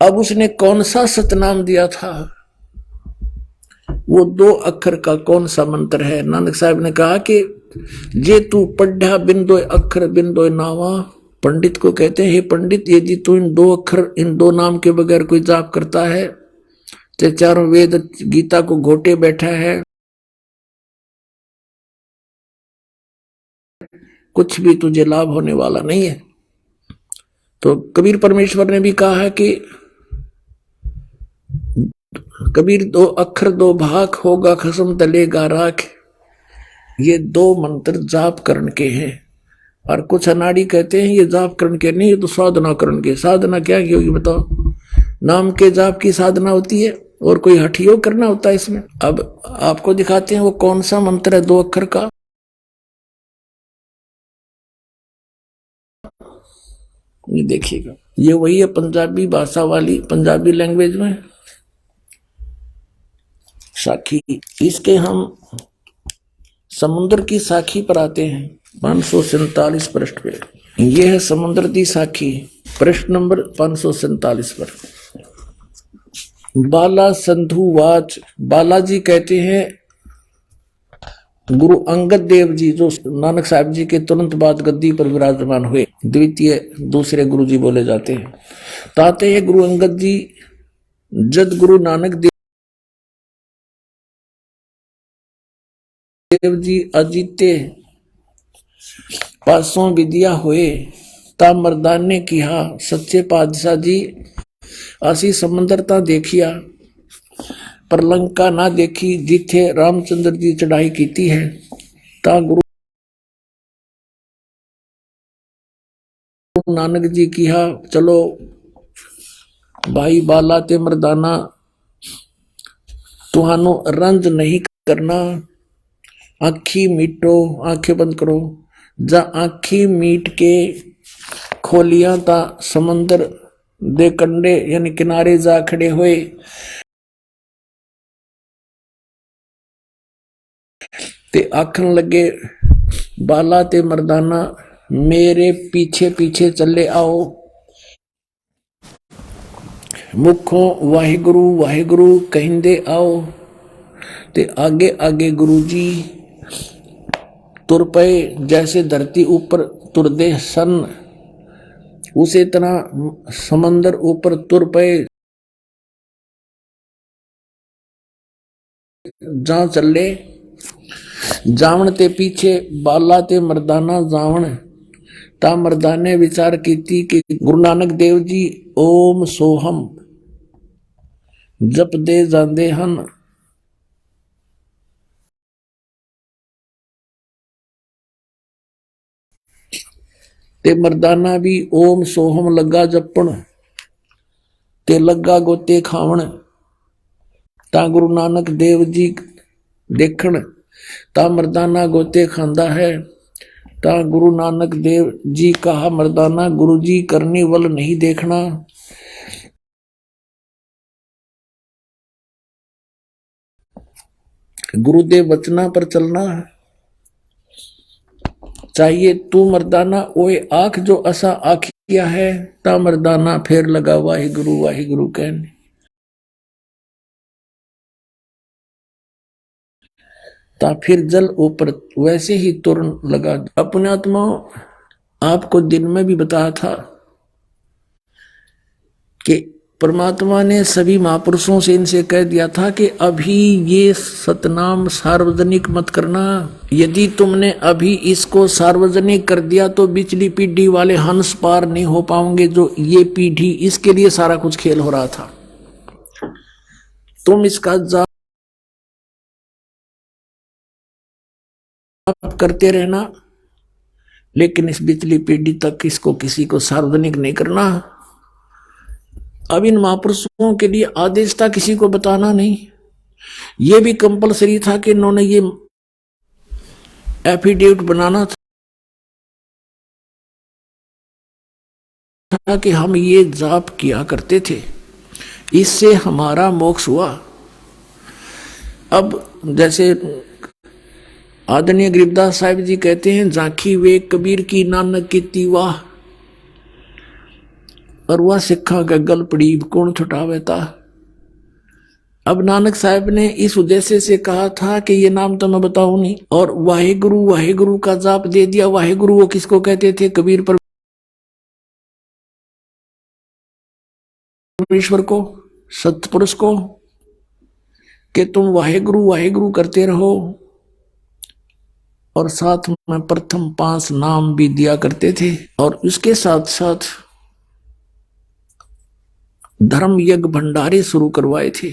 अब उसने कौन सा सतनाम दिया था, वो 2 अक्षर का कौन सा मंत्र है। नानक साहब ने कहा कि जे तू पढ़ा बिंदो अक्षर बिंदो नावा, पंडित को कहते हैं हे पंडित, यदि तू इन 2 अक्षर इन 2 नाम के बगैर कोई जाप करता है तो चारों वेद गीता को घोटे बैठा है, कुछ भी तुझे लाभ होने वाला नहीं है। तो कबीर परमेश्वर ने भी कहा है कि कबीर 2 अक्षर 2 भाग होगा खसम तलेगा राख, ये 2 मंत्र जाप करण के हैं। और कुछ अनाड़ी कहते हैं ये जाप करण के नहीं, ये तो साधना करण के। साधना क्या की होगी बताओ, नाम के जाप की साधना होती है और कोई हठ योग करना होता है इसमें। अब आपको दिखाते हैं वो कौन सा मंत्र है 2 अक्षर का। ये देखिएगा, ये वही है पंजाबी भाषा वाली, पंजाबी लैंग्वेज में साखी। इसके हम समुद्र की साखी पर आते हैं 547 पृष्ठ पे। यह है समुद्र की साखी, पृष्ठ नंबर 547 पर। बाला संधु वाच, बालाजी कहते हैं गुरु अंगद देव जी, जो नानक साहब जी के तुरंत बाद गद्दी पर विराजमान हुए, दूसरे गुरु जी बोले जाते हैं। ताते हैं गुरु अंगद जी, जद गुरु नानक देव जी अजीते पासों विद्या हुए, ता मर्दान ने किया सच्चे पातशाह जी, आसी समंदर ता देखिया पर लंका ना देखी, जिथे रामचंद्र जी चढ़ाई की है। ता गुरु नानक जी किया चलो भाई बाला ते मर्दाना, तुहानू रंज नहीं करना, आखी मीटो, आंखें बंद करो। जा आखी मीट के खोलिया ता समंदर दे कंडे यानी किनारे जा खड़े हुए, ते आखन लगे बाला ते मर्दाना मेरे पीछे पीछे चले आओ। मुखों वाहिगुरु वाहिगुरु कहिंदे आओ, ते आगे आगे गुरु जी तुर पे, जैसे धरती ऊपर तुरदे सन उसी तरह समंदर ऊपर तुर पे जा चले। जावण ते पीछे बाला ते मर्दाना जावण, ता मर्दाने विचार कीती कि गुरु नानक देव जी ओम सोहम जप दे जांदे हन। ते मर्दाना भी ओम सोहम लगा जपण, ते लगा गोते खावण। ता गुरु नानक देव जी देखण, ता मर्दाना गोते खांदा है। ता गुरु नानक देव जी कहा मर्दाना गुरु जी करनी वल नहीं देखना। गुरुदेव वचना पर चलना चाहिए। तू मर्दाना ओए आंख जो असा आखिया है, ता मर्दाना फेर लगा वाहिगुरु कहने। ता फिर जल ऊपर वैसे ही तुरन लगा। अपने आत्मा आपको दिन में भी बताया था कि परमात्मा ने सभी महापुरुषों से इनसे कह दिया था कि अभी ये सतनाम सार्वजनिक मत करना। यदि तुमने अभी इसको सार्वजनिक कर दिया तो पिछली पीढ़ी वाले हंस पार नहीं हो पाओगे। जो ये पीढ़ी, इसके लिए सारा कुछ खेल हो रहा था। तुम इसका जाप करते रहना, लेकिन इस पिछली पीढ़ी तक इसको किसी को सार्वजनिक नहीं करना। अब इन महापुरुषों के लिए आदेश था किसी को बताना नहीं। ये भी कंपलसरी था कि इन्होंने ये एफिडेविट बनाना था कि हम ये जाप किया करते थे, इससे हमारा मोक्ष हुआ। अब जैसे आदरणीय गरीबदास साहिब जी कहते हैं, झांकी वे कबीर की नानक की तीवाह, और वह सिखा का गल पड़ी कौन छुटावे था। अब नानक साहब ने इस उद्देश्य से कहा था कि ये नाम तो मैं बताऊं नहीं, और वाहेगुरु वाहेगुरु का जाप दे दिया। वाहेगुरु वो किसको कहते थे? कबीर परमेश्वर को, सतपुरुष को, कि तुम वाहेगुरु वाहेगुरु करते रहो। और साथ में प्रथम 5 नाम भी दिया करते थे, और उसके साथ साथ धर्म यज्ञ भंडारे शुरू करवाए थे।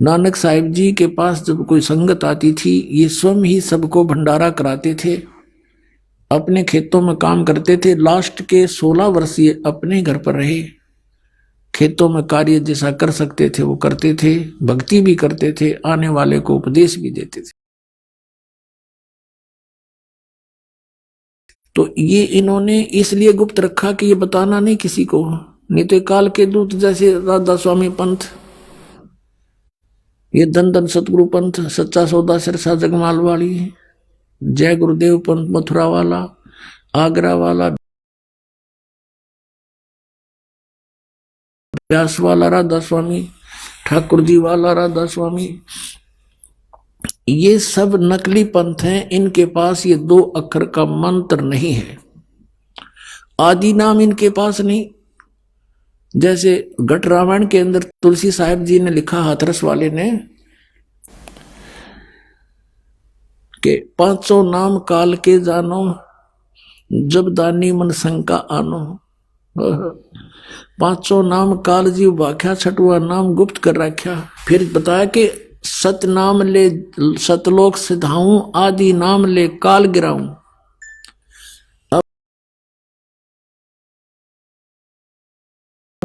नानक साहिब जी के पास जब कोई संगत आती थी, ये स्वयं ही सबको भंडारा कराते थे, अपने खेतों में काम करते थे। लास्ट के 16 वर्ष ये अपने घर पर रहे, खेतों में कार्य जैसा कर सकते थे वो करते थे, भक्ति भी करते थे, आने वाले को उपदेश भी देते थे। तो ये इन्होंने इसलिए गुप्त रखा कि ये बताना नहीं किसी को, नहीं तो काल के दूत जैसे राधा स्वामी पंथ, ये धन धन सतगुरु पंथ, सच्चा सौदा सिरसा जगमाल वाली, जय गुरुदेव पंथ मथुरा वाला, आगरा वाला, व्यास वाला राधा स्वामी, ठाकुर जी वाला राधा स्वामी, ये सब नकली पंथ हैं। इनके पास ये 2 अक्षर का मंत्र नहीं है, आदि नाम इनके पास नहीं। जैसे घट रामायण के अंदर तुलसी साहिब जी ने लिखा, हाथरस वाले ने, कि 500 नाम काल के जानो, जब दानी मन शंका आनो। 500 नाम काल जी व्याख्या, 6वां नाम गुप्त कर रखा। फिर बताया कि सतनाम ले सतलोक सिधाऊं, आदि नाम ले काल गिराऊं।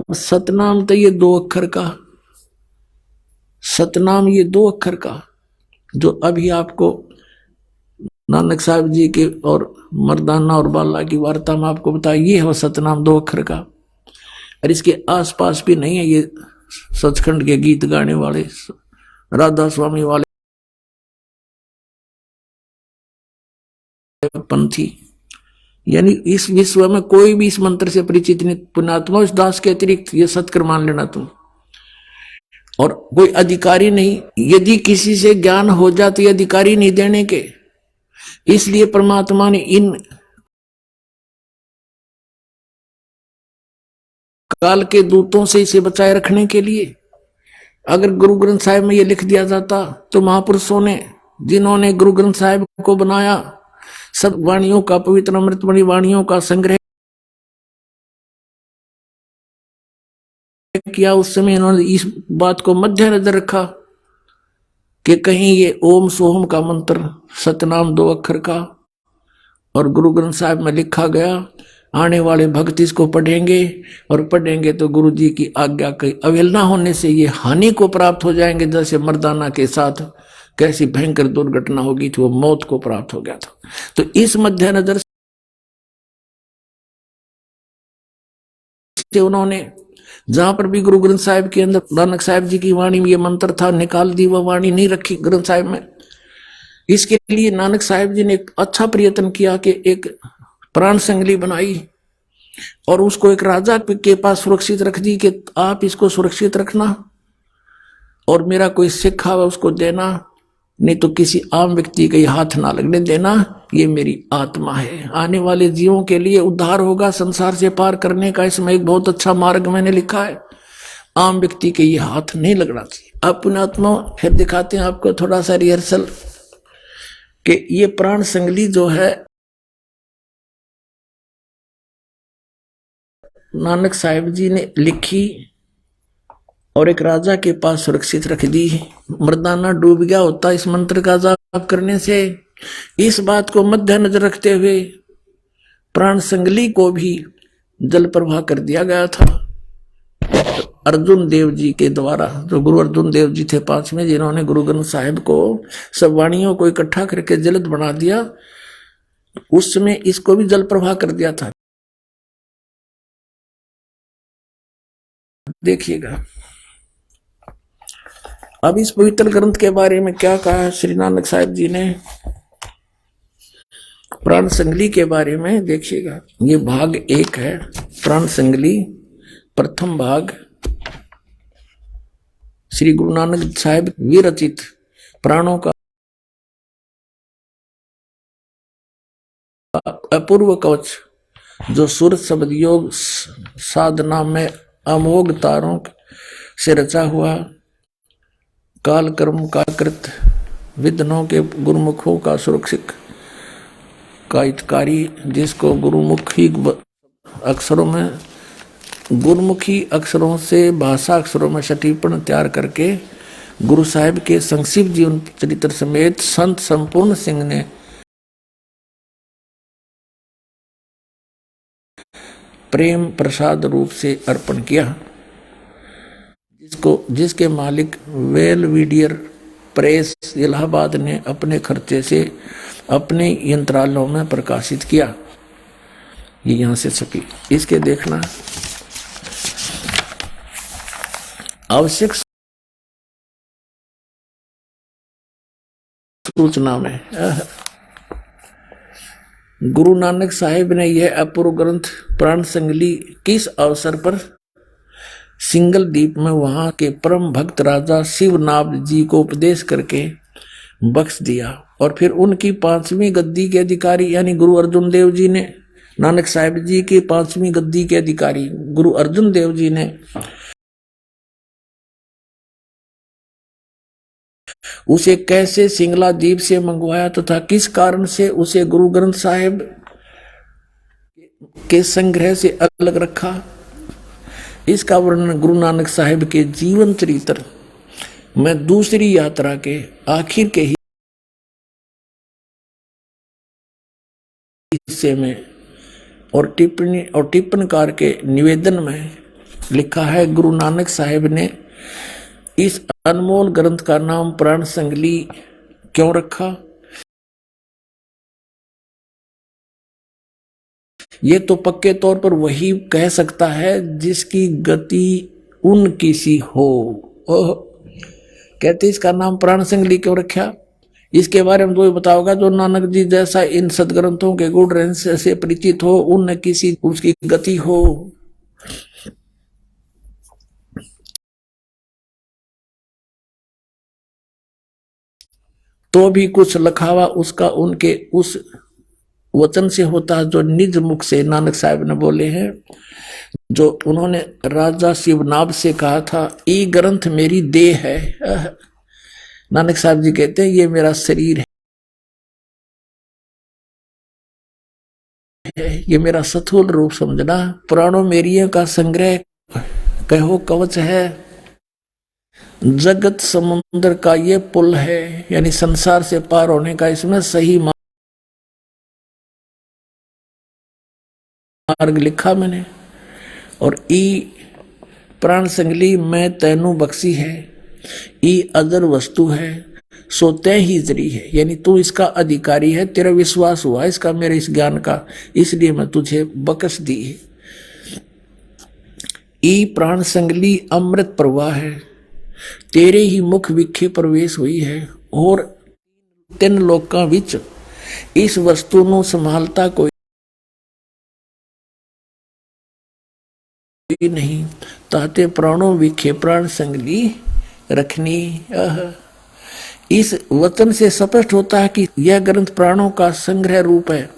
सतनाम तो ये 2 अक्षर का, सतनाम ये 2 अक्षर का, जो अभी आपको नानक साहब जी के और मर्दाना और बाला की वार्ता में आपको बताया, ये है सतनाम 2 अक्षर का। और इसके आसपास भी नहीं है ये सचखंड के गीत गाने वाले राधा स्वामी वाले पंथी। यानी इस विश्व में कोई भी इस मंत्र से परिचित नहीं। पुण्यात्मा इस दास के अतिरिक्त ये सत्कर मान लेना तुम, और कोई अधिकारी नहीं। यदि किसी से ज्ञान हो जाए तो ये अधिकारी नहीं देने के। इसलिए परमात्मा ने इन काल के दूतों से इसे बचाए रखने के लिए, अगर गुरु ग्रंथ साहिब में ये लिख दिया जाता तो महापुरुषों ने, जिन्होंने गुरु ग्रंथ साहिब को बनाया, सब वाणियों का, पवित्र अमृतमणि वाणियों का संग्रह किया, उस समय इन्होंने इस बात को मद्देनजर रखा कि कहीं ये ओम सोहम का मंत्र, सतनाम 2 अक्षर का, और गुरु ग्रंथ साहिब में लिखा गया, आने वाले भक्त इसको पढ़ेंगे, और पढ़ेंगे तो गुरु जी की आज्ञा की अवहेलना होने से ये हानि को प्राप्त हो जाएंगे। जैसे मर्दाना के साथ कैसी भयंकर दुर्घटना होगी थी, वो मौत को प्राप्त हो गया था। तो इस मद्देनजर से उन्होंने, जहां पर भी गुरु ग्रंथ साहिब के अंदर नानक साहिब जी की वाणी में ये मंत्र था, निकाल दी, वह वाणी नहीं रखी ग्रंथ साहिब में। इसके लिए नानक साहिब जी ने एक अच्छा प्रयत्न किया कि एक प्राण संगली बनाई, और उसको एक राजा के पास सुरक्षित रख दी कि आप इसको सुरक्षित रखना, और मेरा कोई सिख है उसको देना, नहीं तो किसी आम व्यक्ति का हाथ ना लगने देना। ये मेरी आत्मा है, आने वाले जीवों के लिए उद्धार होगा, संसार से पार करने का इसमें एक बहुत अच्छा मार्ग मैंने लिखा है। आम व्यक्ति के ये हाथ नहीं लगना चाहिए। अब पुण्यात्मा फिर दिखाते हैं आपको थोड़ा सा रिहर्सल कि ये प्राण संगली जो है नानक साहिब जी ने लिखी और एक राजा के पास सुरक्षित रख दी। मर्दाना डूब गया होता इस मंत्र का जाप करने से। इस बात को मद्देनजर रखते हुए प्राण संगली को भी जल प्रवाह कर दिया गया था अर्जुन देव जी के द्वारा। जो गुरु अर्जुन देव जी थे पांचवें, जिन्होंने गुरु ग्रंथ साहिब को सब वाणियों को इकट्ठा करके जलद बना दिया, उस समय इसको भी जल प्रवाह कर दिया था। देखिएगा अब इस पवित्र ग्रंथ के बारे में क्या कहा श्री नानक साहिब जी ने प्राण संगली के बारे में। देखिएगा ये भाग 1 है, प्राण संगली प्रथम भाग। श्री गुरु नानक साहिब विरचित प्राणों का अपूर्व कवच, जो सूरत शब्द योग साधना में अमोघ तारों से रचा हुआ, काल कर्म का कृत, विद्वानों के गुरुमुखों का सुरक्षित का हितकारी, जिसको गुरुमुखी अक्षरों से भाषा अक्षरों में सटीपण तैयार करके गुरु साहिब के संक्षिप्त जीवन चरित्र समेत संत संपूर्ण सिंह ने प्रेम प्रसाद रूप से अर्पण किया, जिसके मालिक वेलविडियर प्रेस इलाहाबाद ने अपने खर्चे से अपने यंत्रालयों में प्रकाशित किया। ये यहां से छपी, इसके देखना आवश्यक सूचना में गुरु नानक साहिब ने यह अपूर्व ग्रंथ प्राण संगली किस अवसर पर सिंगल द्वीप में वहां के परम भक्त राजा शिवनाभ जी को उपदेश करके बख्श दिया। और फिर उनकी 5वीं गद्दी के अधिकारी यानी गुरु अर्जुन देव जी ने, नानक साहिब जी की 5वीं गद्दी के अधिकारी गुरु अर्जुन देव जी ने उसे कैसे सिंगला द्वीप से मंगवाया तथा किस कारण से उसे गुरु ग्रंथ साहिब के संग्रह से अलग रखा, इसका वर्णन गुरु नानक साहिब के जीवन चरित्र में दूसरी यात्रा के आखिर के हिस्से में और टिप्पणकार के निवेदन में लिखा है। गुरु नानक साहिब ने इस अनमोल ग्रंथ का नाम प्राण संगली क्यों रखा? ये तो पक्के तौर पर वही कह सकता है जिसकी गति उनकी सी हो। कहते इसका नाम प्राण संगली क्यों रखा? इसके बारे में तो बताओगा जो नानक जी जैसा इन सदग्रंथों के गुण रहस्य से परिचित हो, उन किसी उसकी गति हो। तो भी कुछ लखावा उसका उनके उस वचन से होता जो निज मुख से नानक साहिब ने बोले हैं, जो उन्होंने राजा शिवनाभ से कहा था, ये ग्रंथ मेरी देह है। नानक साहिब जी कहते हैं ये मेरा शरीर है, ये मेरा स्थूल रूप समझना। पुराणों मेरियों का संग्रह कहो कवच है, जगत समुद्र का ये पुल है, यानी संसार से पार होने का इसमें सही मार्ग लिखा मैंने। और ई प्राण संगली मैं तैनू बख्शी है, ई अदर वस्तु है, सो तय ही जरी है, यानी तू इसका अधिकारी है, तेरा विश्वास हुआ इसका मेरे इस ज्ञान का, इसलिए मैं तुझे बख्श दी है। ई प्राण संगली अमृत प्रवाह है, तेरे ही मुख विखे प्रवेश हुई है, और 3 लोकां विच इस वस्तु ਨੂੰ संभालता कोई नहीं, ताते प्राणों विखे प्राण संगली रखनी। इस वचन से स्पष्ट होता है कि यह ग्रंथ प्राणों का संग्रह रूप है।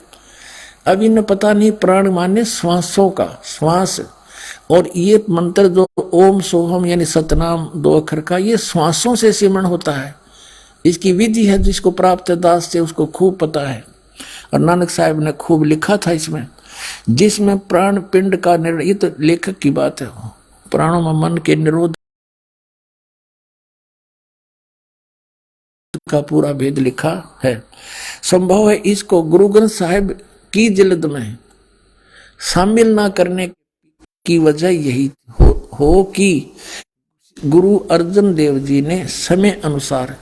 अब इन्हें पता नहीं प्राण माने श्वासों का श्वास, और ये मंत्र जो ओम सोहम यानी सतनाम 2 अक्षर का, ये श्वासों से सिमरण होता है। इसकी विधि है, जिसको प्राप्त है दास से उसको खूब पता है। और नानक साहब ने खूब लिखा था इसमें, जिसमें प्राण पिंड का निर्णय, ये तो लेखक की बात है, प्राणों में मन के निरोध का पूरा भेद लिखा है। संभव है इसको गुरु ग्रंथ साहिब की जिल्द में शामिल ना करने की वजह यही हो कि गुरु अर्जन देव जी ने समय अनुसार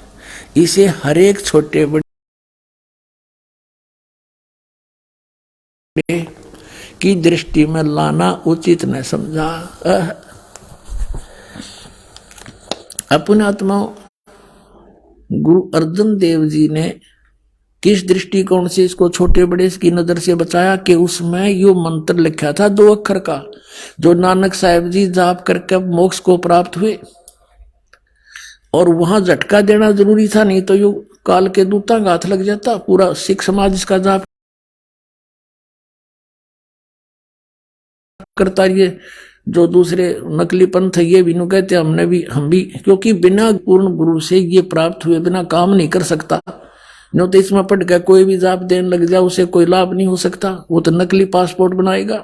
इसे हरेक छोटे बड़े की दृष्टि में लाना उचित न समझा। अपने आत्मा गुरु अर्जन देव जी ने किस दृष्टिकोण से इसको छोटे बड़े की नजर से बचाया कि उसमें यो मंत्र लिखा था 2 अक्षर का, जो नानक साहब जी जाप करके मोक्ष को प्राप्त हुए, और वहां झटका देना जरूरी था, नहीं तो यो काल के दूता का हाथ लग जाता। पूरा सिख समाज इसका जाप करता। ये जो दूसरे नकली पंथ है ये भी नु कहते हम भी, क्योंकि बिना पूर्ण गुरु से ये प्राप्त हुए बिना काम नहीं कर सकता। नो तो इसमें पढ़ के कोई भी जाप देने लग जाए उसे कोई लाभ नहीं हो सकता, वो तो नकली पासपोर्ट बनाएगा।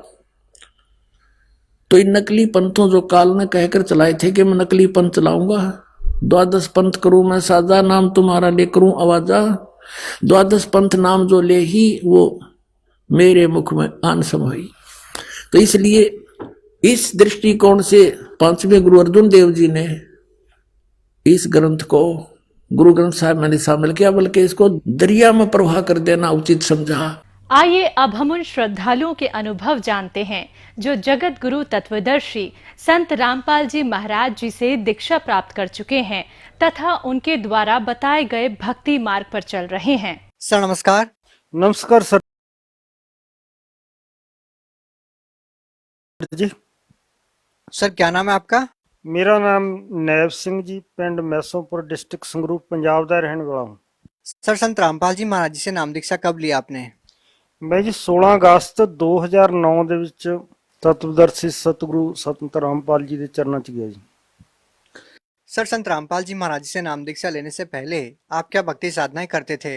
तो इन नकली पंथों जो काल ने कहकर चलाए थे कि मैं नकली पंथ चलाऊंगा, 12 पंथ करूं मैं साजा, नाम तुम्हारा ले करूं आवाजा, 12 पंथ नाम जो ले ही वो मेरे मुख में आन समाई। तो इसलिए इस दृष्टिकोण से 5वें गुरु अर्जुन देव जी ने इस ग्रंथ को गुरु ग्रंथ साहब मैंने शामिल किया, बल्कि इसको दरिया में प्रवाह कर देना उचित समझा। आइए अब हम उन श्रद्धालुओं के अनुभव जानते हैं जो जगत गुरु तत्वदर्शी संत रामपाल जी महाराज जी से दीक्षा प्राप्त कर चुके हैं तथा उनके द्वारा बताए गए भक्ति मार्ग पर चल रहे हैं। सर नमस्कार। नमस्कार सर जी। सर क्या नाम है आपका? मेरा नाम नैब सिंह जी, पिंड मैसोपुर, डिस्ट्रिक्ट संगरूर, पंजाब ਦਾ रहने वाला हूँ। सर संत रामपाल जी महाराज जी से नाम दीक्षा कब लिया आपने? मैं जी 16 ਅਗਸਤ 2009 ਦੇ ਵਿੱਚ ਤਤਵਦਰਸ਼ੀ ਸਤਿਗੁਰੂ ਸੰਤ ਰਾਮਪਾਲ ਜੀ ਦੇ ਚਰਨਾਂ 'ਚ ਗਿਆ जी। सर संत रामपाल जी महाराज जी से नाम दीक्षा लेने से पहले आप क्या भक्ति साधनाएं करते थे?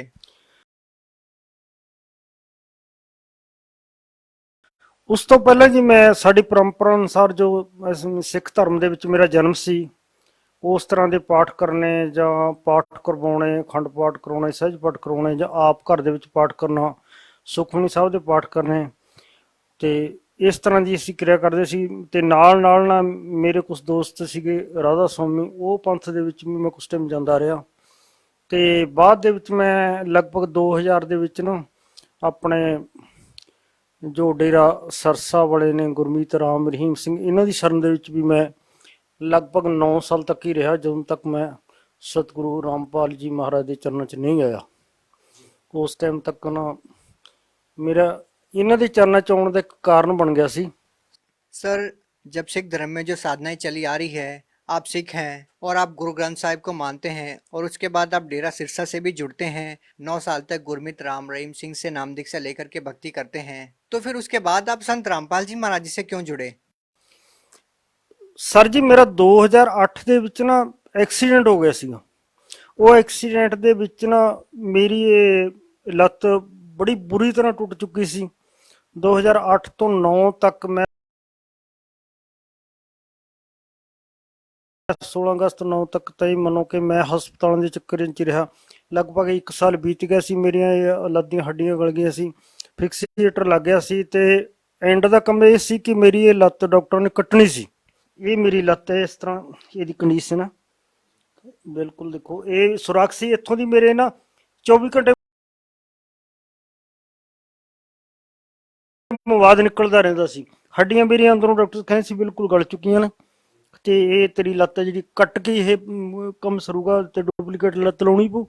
ਉਸ ਤੋਂ ਪਹਿਲਾਂ ਜੀ ਮੈਂ ਸਾਡੀ ਪਰੰਪਰਾ ਅਨੁਸਾਰ ਜੋ ਸਿੱਖ ਧਰਮ ਦੇ ਵਿੱਚ ਮੇਰਾ ਜਨਮ ਸੀ, ਉਸ ਤਰ੍ਹਾਂ ਦੇ ਪਾਠ ਕਰਨੇ ਜਾਂ ਪਾਠ ਕਰਵਾਉਣੇ, ਅਖੰਡ ਪਾਠ ਕਰਾਉਣੇ, ਸਹਿਜ ਪਾਠ ਕਰਾਉਣੇ ਜਾਂ ਆਪ ਘਰ ਦੇ ਵਿੱਚ ਪਾਠ ਕਰਨਾ, ਸੁਖਮਨੀ ਸਾਹਿਬ ਦੇ ਪਾਠ ਕਰਨੇ, ਤੇ ਇਸ ਤਰ੍ਹਾਂ ਦੀ ਅਸੀਂ ਕਿਰਿਆ ਕਰਦੇ ਸੀ। ਤੇ ਨਾਲ ਨਾਲ ਨਾ ਮੇਰੇ ਕੁਝ ਦੋਸਤ ਸੀਗੇ ਰਾਧਾ ਸਵਾਮੀ, ਉਹ ਪੰਥ ਦੇ ਵਿੱਚ ਵੀ ਮੈਂ ਕੁਝ ਟਾਈਮ ਜਾਂਦਾ ਰਿਹਾ। ਤੇ ਬਾਅਦ ਦੇ ਵਿੱਚ ਮੈਂ ਲਗਭਗ 2000 ਦੇ ਵਿੱਚ ਨਾ ਆਪਣੇ ਜੋ ਡੇਰਾ ਸਰਸਾ ਵਾਲੇ ਨੇ ਗੁਰਮੀਤ ਰਾਮ ਰਹੀਮ ਸਿੰਘ, ਇਹਨਾਂ ਦੀ ਸ਼ਰਨ ਦੇ ਵਿੱਚ ਵੀ ਮੈਂ ਲਗਭਗ 9 ਸਾਲ ਤੱਕ ਹੀ ਰਿਹਾ, ਜਦੋਂ ਤੱਕ ਮੈਂ ਸਤਿਗੁਰੂ ਰਾਮਪਾਲ ਜੀ ਮਹਾਰਾਜ ਦੇ ਚਰਨਾਂ 'ਚ ਨਹੀਂ ਆਇਆ। ਉਸ ਟਾਈਮ ਤੱਕ ਨਾ ਮੇਰਾ ਇਹਨਾਂ ਦੇ ਚਰਨਾਂ 'ਚ ਆਉਣ ਦਾ ਇੱਕ ਕਾਰਨ ਬਣ ਗਿਆ ਸੀ। सर जब सिख धर्म में जो साधनाएं चली आ रही है, आप सिख हैं और आप गुरु ग्रंथ साहिब को मानते हैं और उसके बाद आप डेरा सिरसा से भी जुड़ते हैं, 9 साल तक गुरमीत राम रहीम सिंह से नाम दीक्षा लेकर के भक्ति करते हैं, तो फिर उसके बाद आप संत रामपाल जी महाराज जी से क्यों जुड़े? ਸਰ ਜੀ ਮੇਰਾ 2008 ਦੇ ਵਿੱਚ ਨਾ ਐਕਸੀਡੈਂਟ ਹੋ ਗਿਆ ਸੀਗਾ। ਉਹ ਐਕਸੀਡੈਂਟ ਦੇ ਵਿੱਚ ਨਾ ਮੇਰੀ ਇਹ ਲੱਤ ਬੜੀ ਬੁਰੀ ਤਰ੍ਹਾਂ ਟੁੱਟ ਚੁੱਕੀ ਸੀ। 2008 ਤੋਂ 9 ਤੱਕ ਮੈਂ 16 ਅਗਸਤ 9 ਤੱਕ ਤਾਂ ਹੀ ਮੰਨੋ ਕਿ ਮੈਂ ਹਸਪਤਾਲਾਂ ਦੇ ਚੱਕਰ 'ਚ ਰਿਹਾ। ਲਗਭਗ 1 ਸਾਲ ਬੀਤ ਗਿਆ ਸੀ, ਮੇਰੀਆਂ ਇਹ ਲੱਤ ਦੀਆਂ ਹੱਡੀਆਂ ਗਲ ਗਈਆਂ ਸੀ, ਫਿਕਸੇਟਰ ਲੱਗ ਗਿਆ ਸੀ, ਤੇ ਐਂਡ ਦਾ ਕੰਮ ਇਹ ਸੀ ਕਿ ਮੇਰੀ ਇਹ ਲੱਤ ਡਾਕਟਰ ਨੇ ਕੱਟਣੀ ਸੀ। ਇਹ ਮੇਰੀ ਲੱਤ ਹੈ, ਇਸ ਤਰ੍ਹਾਂ ਇਹਦੀ ਕੰਡੀਸ਼ਨ ਆ ਬਿਲਕੁਲ। ਦੇਖੋ ਇਹ ਸੁਰਾਖ ਸੀ ਇੱਥੋਂ ਦੀ, ਮੇਰੇ ਨਾ 24 ਘੰਟੇ ਮਵਾਦ ਨਿਕਲਦਾ ਰਹਿੰਦਾ ਸੀ। ਹੱਡੀਆਂ ਮੇਰੀਆਂ ਅੰਦਰੋਂ ਡਾਕਟਰ ਕਹਿੰਦੇ ਸੀ ਬਿਲਕੁਲ ਗਲ ਚੁੱਕੀਆਂ ਨੇ, ਤੇ ਇਹ ਤੇਰੀ ਲੱਤ ਜਿਹੜੀ ਕੱਟ ਕੇ ਇਹ ਕੰਮ ਸਰੂਗਾ ਤੇ ਡੁਪਲੀਕੇਟ ਲੱਤ ਲਾਉਣੀ ਪਊ।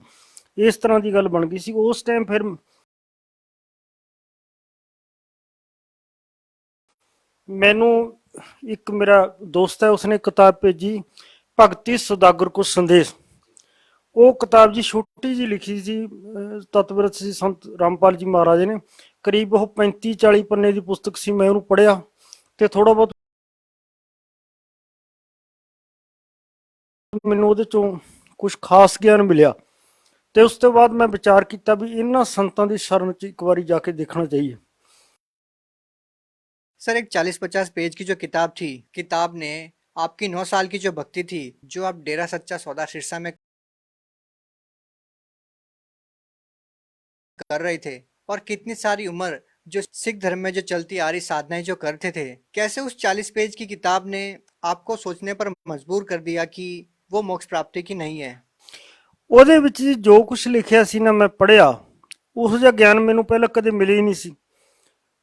ਇਸ ਤਰ੍ਹਾਂ ਦੀ ਗੱਲ ਬਣ ਗਈ ਸੀ ਉਸ ਟਾਈਮ। ਫਿਰ ਮੈਨੂੰ ਇੱਕ ਮੇਰਾ ਦੋਸਤ ਹੈ, ਉਸਨੇ ਕਿਤਾਬ ਭੇਜੀ ਭਗਤੀ ਸੁਦਾਗਰ ਕੋ ਸੰਦੇਸ਼। ਉਹ ਕਿਤਾਬ ਜੀ ਛੋਟੀ ਜੀ ਲਿਖੀ ਸੀ, ਤਤਵਰਤ ਸੀ ਸੰਤ ਰਾਮਪਾਲ ਜੀ ਮਹਾਰਾਜ ਨੇ। ਕਰੀਬ ਉਹ 35-40 ਪੰਨੇ ਦੀ ਪੁਸਤਕ ਸੀ। ਮੈਂ ਉਹਨੂੰ ਪੜ੍ਹਿਆ ਤੇ ਥੋੜਾ ਬਹੁਤ ਮੈਨੂੰ ਉਹਦੇ ਚੋਂ ਕੁਝ ਖਾਸ ਗਿਆਨ ਮਿਲਿਆ ਤੇ ਉਸ ਤੋਂ ਬਾਅਦ ਮੈਂ ਵਿਚਾਰ ਕੀਤਾ ਵੀ ਇਹਨਾਂ ਸੰਤਾਂ ਦੀ ਸ਼ਰਨ 'ਚ ਇੱਕ ਵਾਰੀ ਜਾ ਕੇ ਦੇਖਣਾ ਚਾਹੀਏ। सर, एक 40-50 पेज की जो किताब थी, किताब ने आपकी 9 साल की जो भक्ति थी, जो आप डेरा सच्चा सौदा सिरसा में कर रहे थे, और कितनी सारी उम्र जो सिख धर्म में जो चलती आ रही साधनाएं जो करते थे, कैसे उस 40 पेज की किताब ने आपको सोचने पर मजबूर कर दिया कि वो मोक्ष प्राप्ति की नहीं है? ਉਹਦੇ ਵਿੱਚ ਜੀ ਜੋ ਕੁਝ ਲਿਖਿਆ ਸੀ ਨਾ, ਮੈਂ ਪੜ੍ਹਿਆ, ਉਸ ਜਿਹਾ ਗਿਆਨ ਮੈਨੂੰ ਪਹਿਲਾਂ ਕਦੇ ਮਿਲਿਆ ਹੀ ਨਹੀਂ ਸੀ।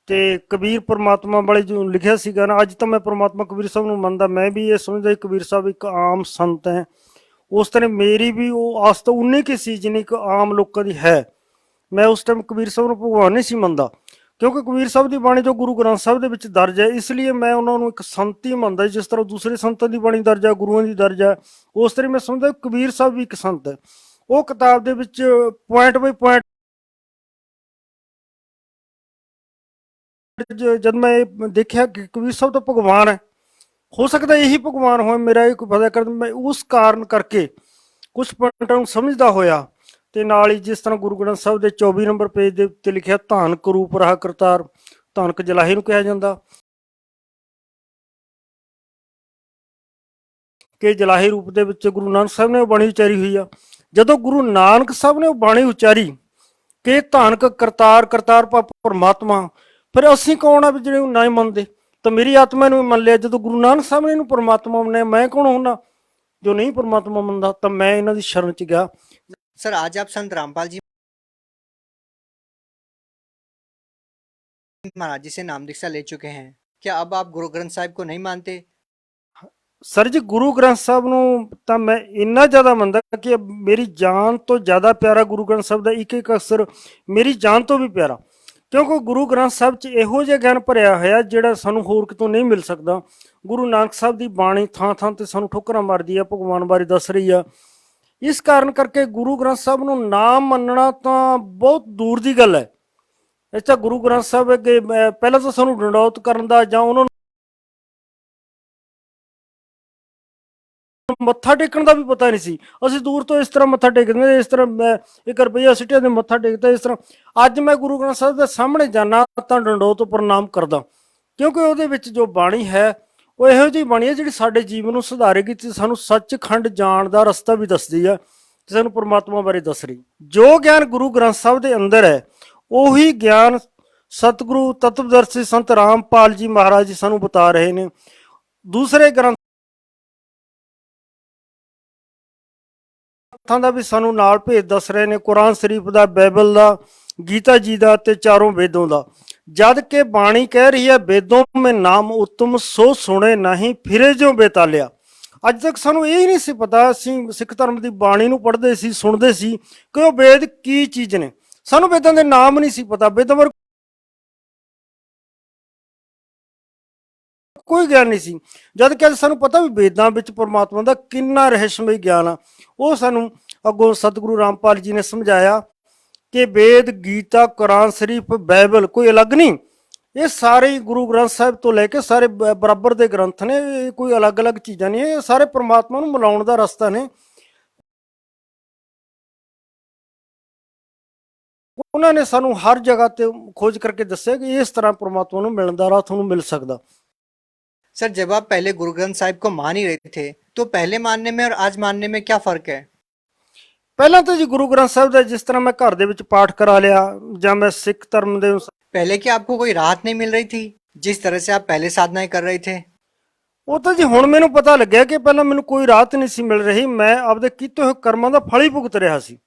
ਤੇ ਕਬੀਰ ਪਰਮਾਤਮਾ ਵਾਲੇ ਜੋ ਲਿਖਿਆ ਸੀਗਾ ਨਾ, ਅੱਜ ਤਾਂ ਮੈਂ ਪਰਮਾਤਮਾ ਕਬੀਰ ਸਾਹਿਬ ਨੂੰ ਮੰਨਦਾ, ਮੈਂ ਵੀ ਇਹ ਸਮਝਦਾ ਕਬੀਰ ਸਾਹਿਬ ਇੱਕ ਆਮ ਸੰਤ ਹੈ। ਉਸ ਤਰ੍ਹਾਂ ਮੇਰੀ ਵੀ ਉਹ ਆਸ ਤਾਂ ਉਨੀ ਕੀ ਸੀ ਜਿੰਨੀ ਕੁ ਆਮ ਲੋਕਾਂ ਦੀ ਹੈ। ਮੈਂ ਉਸ ਟਾਈਮ ਕਬੀਰ ਸਾਹਿਬ ਨੂੰ ਭਗਵਾਨ ਨਹੀਂ ਸੀ ਮੰਨਦਾ, ਕਿਉਂਕਿ ਕਬੀਰ ਸਾਹਿਬ ਦੀ ਬਾਣੀ ਜੋ ਗੁਰੂ ਗ੍ਰੰਥ ਸਾਹਿਬ ਦੇ ਵਿੱਚ ਦਰਜ ਹੈ, ਇਸ ਲਈ ਮੈਂ ਉਹਨਾਂ ਨੂੰ ਇੱਕ ਸੰਤ ਹੀ ਮੰਨਦਾ। ਜਿਸ ਤਰ੍ਹਾਂ ਦੂਸਰੇ ਸੰਤਾਂ ਦੀ ਬਾਣੀ ਦਰਜ ਹੈ, ਗੁਰੂਆਂ ਦੀ ਦਰਜ ਹੈ, ਉਸ ਤਰ੍ਹਾਂ ਮੈਂ ਸਮਝਦਾ ਕਬੀਰ ਸਾਹਿਬ ਵੀ ਇੱਕ ਸੰਤ ਹੈ। ਉਹ ਕਿਤਾਬ ਦੇ ਵਿੱਚ ਪੁਆਇੰਟ ਬਾਈ ਪੁਆਇੰਟ ਜਦ ਮੈਂ ਇਹ ਦੇਖਿਆ ਕਿ ਕਬੀਰ ਸਾਹਿਬ ਤਾਂ ਭਗਵਾਨ ਹੈ, ਹੋ ਸਕਦਾ ਇਹੀ ਭਗਵਾਨ ਹੋਏ, ਮੇਰਾ ਇਹ ਕੋਈ ਪਤਾ ਕਰ, ਮੈਂ ਉਸ ਕਾਰਨ ਕਰਕੇ ਕੁਝ ਪੁਆਇੰਟਾਂ ਨੂੰ ਸਮਝਦਾ ਹੋਇਆ। ਤੇ ਨਾਲ ਹੀ ਜਿਸ ਤਰ੍ਹਾਂ ਗੁਰੂ ਗ੍ਰੰਥ ਸਾਹਿਬ ਦੇ 24 ਨੰਬਰ ਪੇਜ ਦੇ ਉੱਤੇ ਲਿਖਿਆ, ਧਾਨਕ ਰੂਪ ਰਹਾ ਕਰਤਾਰ, ਧਾਨਕ ਜਲਾਹੇ ਨੂੰ ਕਿਹਾ ਜਾਂਦਾ ਕਿ ਜਲਾਹੇ ਰੂਪ ਦੇ ਵਿੱਚ ਗੁਰੂ ਨਾਨਕ ਸਾਹਿਬ ਨੇ ਉਹ ਬਾਣੀ ਉਚਾਰੀ ਹੋਈ ਆ। ਜਦੋਂ ਗੁਰੂ ਨਾਨਕ ਸਾਹਿਬ ਨੇ ਉਹ ਬਾਣੀ ਉਚਾਰੀ ਕਿ ਧਾਨਕ ਕਰਤਾਰ, ਕਰਤਾਰ ਪਰਮਾਤਮਾ, ਫਿਰ ਅਸੀਂ ਕੌਣ ਆ ਵੀ ਜਿਹੜੇ ਨਾ ਹੀ ਮੰਨਦੇ? ਤਾਂ ਮੇਰੀ ਆਤਮਾ ਨੂੰ ਮੰਨ ਲਿਆ। ਜਦੋਂ ਗੁਰੂ ਨਾਨਕ ਸਾਹਿਬ ਨੇ ਇਹਨੂੰ ਪਰਮਾਤਮਾ ਮੰਨਿਆ, ਮੈਂ ਕੌਣ ਹੁੰਦਾ ਜੋ ਨਹੀਂ ਪਰਮਾਤਮਾ ਮੰਨਦਾ? ਤਾਂ ਮੈਂ ਇਹਨਾਂ ਦੀ ਸ਼ਰਨ 'ਚ ਗਿਆ। सर, आज आप संत रामपाल जी महाराज जी से नाम दीक्षा ले चुके हैं, क्या अब आप गुरु ग्रंथ साहिब को नहीं मानते? ਸਰ ਜੀ, ਗੁਰੂ ਗ੍ਰੰਥ ਸਾਹਿਬ ਨੂੰ ਤਾਂ ਮੈਂ ਇੰਨਾ ਜ਼ਿਆਦਾ ਮੰਨਦਾ ਕਿ ਮੇਰੀ ਜਾਨ ਤੋਂ ਜ਼ਿਆਦਾ ਪਿਆਰਾ ਗੁਰੂ ਗ੍ਰੰਥ ਸਾਹਿਬ ਦਾ ਇੱਕ ਇੱਕ ਅਕਸਰ ਮੇਰੀ ਜਾਨ ਤੋਂ ਵੀ ਪਿਆਰਾ, ਕਿਉਂਕਿ ਗੁਰੂ ਗ੍ਰੰਥ ਸਾਹਿਬ 'ਚ ਇਹੋ ਜਿਹਾ ਗਿਆਨ ਭਰਿਆ ਹੋਇਆ ਜਿਹੜਾ ਸਾਨੂੰ ਹੋਰ ਕਿਤੋਂ ਨਹੀਂ ਮਿਲ ਸਕਦਾ। ਗੁਰੂ ਨਾਨਕ ਸਾਹਿਬ ਦੀ ਬਾਣੀ ਥਾਂ ਥਾਂ ਤੇ ਸਾਨੂੰ ਠੋਕਰਾਂ ਮਾਰਦੀ ਆ, ਭਗਵਾਨ ਬਾਰੇ ਦੱਸ ਰਹੀ ਆ। ਇਸ ਕਾਰਨ ਕਰਕੇ ਗੁਰੂ ਗ੍ਰੰਥ ਸਾਹਿਬ ਨੂੰ ਨਾ ਮੰਨਣਾ ਤਾਂ ਬਹੁਤ ਦੂਰ ਦੀ ਗੱਲ ਹੈ। ਅੱਛਾ, ਗੁਰੂ ਗ੍ਰੰਥ ਸਾਹਿਬ ਅੱਗੇ ਪਹਿਲਾਂ ਤਾਂ ਸਾਨੂੰ ਡੰਡੌਤ ਕਰਨ ਦਾ ਜਾਂ ਉਹਨਾਂ ਨੂੰ ਮੱਥਾ ਟੇਕਣ ਦਾ ਵੀ ਪਤਾ ਨਹੀਂ ਸੀ। ਅਸੀਂ ਦੂਰ ਤੋਂ ਇਸ ਤਰ੍ਹਾਂ ਮੱਥਾ ਟੇਕਦੇ, ਇਸ ਤਰ੍ਹਾਂ 1 ਰੁਪਈਆ ਸਿੱਟਿਆ ਦੇ ਮੱਥਾ ਟੇਕਦਾ ਇਸ ਤਰ੍ਹਾਂ। ਅੱਜ ਮੈਂ ਗੁਰੂ ਗ੍ਰੰਥ ਸਾਹਿਬ ਦੇ ਸਾਹਮਣੇ ਜਾਣਾ ਤਾਂ ਡੰਡੌਤ ਪ੍ਰਣਾਮ ਕਰਦਾ, ਕਿਉਂਕਿ ਉਹਦੇ ਵਿੱਚ ਜੋ ਬਾਣੀ ਹੈ ਉਹ ਇਹੋ ਜਿਹੀ ਬਾਣੀ ਹੈ ਜਿਹੜੀ ਸਾਡੇ ਜੀਵਨ ਨੂੰ ਸੁਧਾਰੇਗੀ ਤੇ ਸਾਨੂੰ ਸੱਚਖੰਡ ਜਾਣ ਦਾ ਰਸਤਾ ਵੀ ਦੱਸਦੀ ਹੈ ਤੇ ਸਾਨੂੰ ਪਰਮਾਤਮਾ ਬਾਰੇ ਦੱਸ ਰਹੀ। ਜੋ ਗਿਆਨ ਗੁਰੂ ਗ੍ਰੰਥ ਸਾਹਿਬ ਦੇ ਅੰਦਰ ਹੈ, ਉਹੀ ਗਿਆਨ ਸਤਿਗੁਰੂ ਤਤਵਦਰਸ਼ੀ ਸੰਤ ਰਾਮਪਾਲ ਜੀ ਮਹਾਰਾਜ ਜੀ ਸਾਨੂੰ ਬਤਾ ਰਹੇ ਨੇ। ਦੂਸਰੇ ਗ੍ਰੰਥਾਂ ਦਾ ਵੀ ਸਾਨੂੰ ਨਾਲ ਭੇਦ ਦੱਸ ਰਹੇ ਨੇ, ਕੁਰਾਨ ਸ਼ਰੀਫ ਦਾ, ਬਾਈਬਲ ਦਾ, ਗੀਤਾ ਜੀ ਦਾ ਤੇ ਚਾਰੋਂ ਵੇਦੋਂ ਦਾ। ਜਦ ਕਿ ਬਾਣੀ ਕਹਿ ਰਹੀ ਹੈ, ਵੇਦੋਂ ਮੇਂ ਨਾਮ ਉਤਮ ਸੋ ਸੁਣੇ ਨਹੀਂ ਫਿਰੇ ਜੋ ਬੇਤਾਲਿਆ। ਅੱਜ ਤੱਕ ਸਾਨੂੰ ਇਹ ਹੀ ਨਹੀਂ ਸੀ ਪਤਾ। ਅਸੀਂ ਸਿੱਖ ਧਰਮ ਦੀ ਬਾਣੀ ਨੂੰ ਪੜ੍ਹਦੇ ਸੀ, ਸੁਣਦੇ ਸੀ ਕਿ ਉਹ ਵੇਦ ਕੀ ਚੀਜ਼ ਨੇ। ਸਾਨੂੰ ਵੇਦਾਂ ਦੇ ਨਾਮ ਨਹੀਂ ਸੀ ਪਤਾ, ਵੇਦਾਂ ਬਾਰੇ ਕੋਈ ਗਿਆਨ ਨਹੀਂ ਸੀ। ਜਦ ਕਿ ਅੱਜ ਸਾਨੂੰ ਪਤਾ ਵੀ ਵੇਦਾਂ ਵਿੱਚ ਪਰਮਾਤਮਾ ਦਾ ਕਿੰਨਾ ਰਹੱਸਮਈ ਗਿਆਨ ਆ। ਉਹ ਸਾਨੂੰ ਅੱਗੋਂ ਸਤਿਗੁਰੂ ਰਾਮਪਾਲ ਜੀ ਨੇ ਸਮਝਾਇਆ ਕਿ ਵੇਦ, ਗੀਤਾ, ਕੁਰਾਨ ਸ਼ਰੀਫ, ਬਾਈਬਲ ਕੋਈ ਅਲੱਗ ਨਹੀਂ। ਇਹ ਸਾਰੇ ਗੁਰੂ ਗ੍ਰੰਥ ਸਾਹਿਬ ਤੋਂ ਲੈ ਕੇ ਸਾਰੇ ਬਰਾਬਰ ਦੇ ਗ੍ਰੰਥ ਨੇ। ਇਹ ਕੋਈ ਅਲੱਗ-ਅਲੱਗ ਚੀਜ਼ਾਂ ਨਹੀਂ, ਇਹ ਸਾਰੇ ਪਰਮਾਤਮਾ ਨੂੰ ਮਿਲਾਉਣ ਦਾ ਰਸਤਾ ਨੇ। ਉਹਨਾਂ ਨੇ ਸਾਨੂੰ ਹਰ ਜਗ੍ਹਾ ਤੇ ਖੋਜ ਕਰਕੇ ਦੱਸਿਆ ਕਿ ਇਸ ਤਰ੍ਹਾਂ ਪਰਮਾਤਮਾ ਨੂੰ ਮਿਲਣ ਦਾ ਰਾਹ ਤੁਹਾਨੂੰ ਮਿਲ ਸਕਦਾ। सर, जब आप पहले गुरु ग्रंथ साहिब को मान ही रहे थे, तो पहले मानने में और आज मानने में क्या फर्क है? ਪਹਿਲਾਂ ਤਾਂ ਜੀ ਗੁਰੂ ਗ੍ਰੰਥ ਸਾਹਿਬ ਦਾ ਜਿਸ ਤਰ੍ਹਾਂ ਮੈਂ ਘਰ ਦੇ ਵਿੱਚ ਪਾਠ ਕਰਾ ਲਿਆ ਜਾਂ ਮੈਂ ਸਿੱਖ ਧਰਮ ਦੇ पहले क्या आपको कोई राहत नहीं मिल रही थी जिस तरह से आप पहले साधनाएं कर रहे थे? ਉਹ ਤਾਂ ਜੀ ਹੁਣ ਮੈਨੂੰ ਪਤਾ ਲੱਗਿਆ ਕਿ ਪਹਿਲਾਂ ਮੈਨੂੰ ਕੋਈ ਰਾਹਤ ਨਹੀਂ ਸੀ ਮਿਲ ਰਹੀ। ਮੈਂ ਆਪਦੇ ਕੀਤੇ ਹੋਏ ਕਰਮਾਂ ਦਾ ਫਲ ਹੀ ਭੁਗਤ ਰਿਹਾ ਸੀ।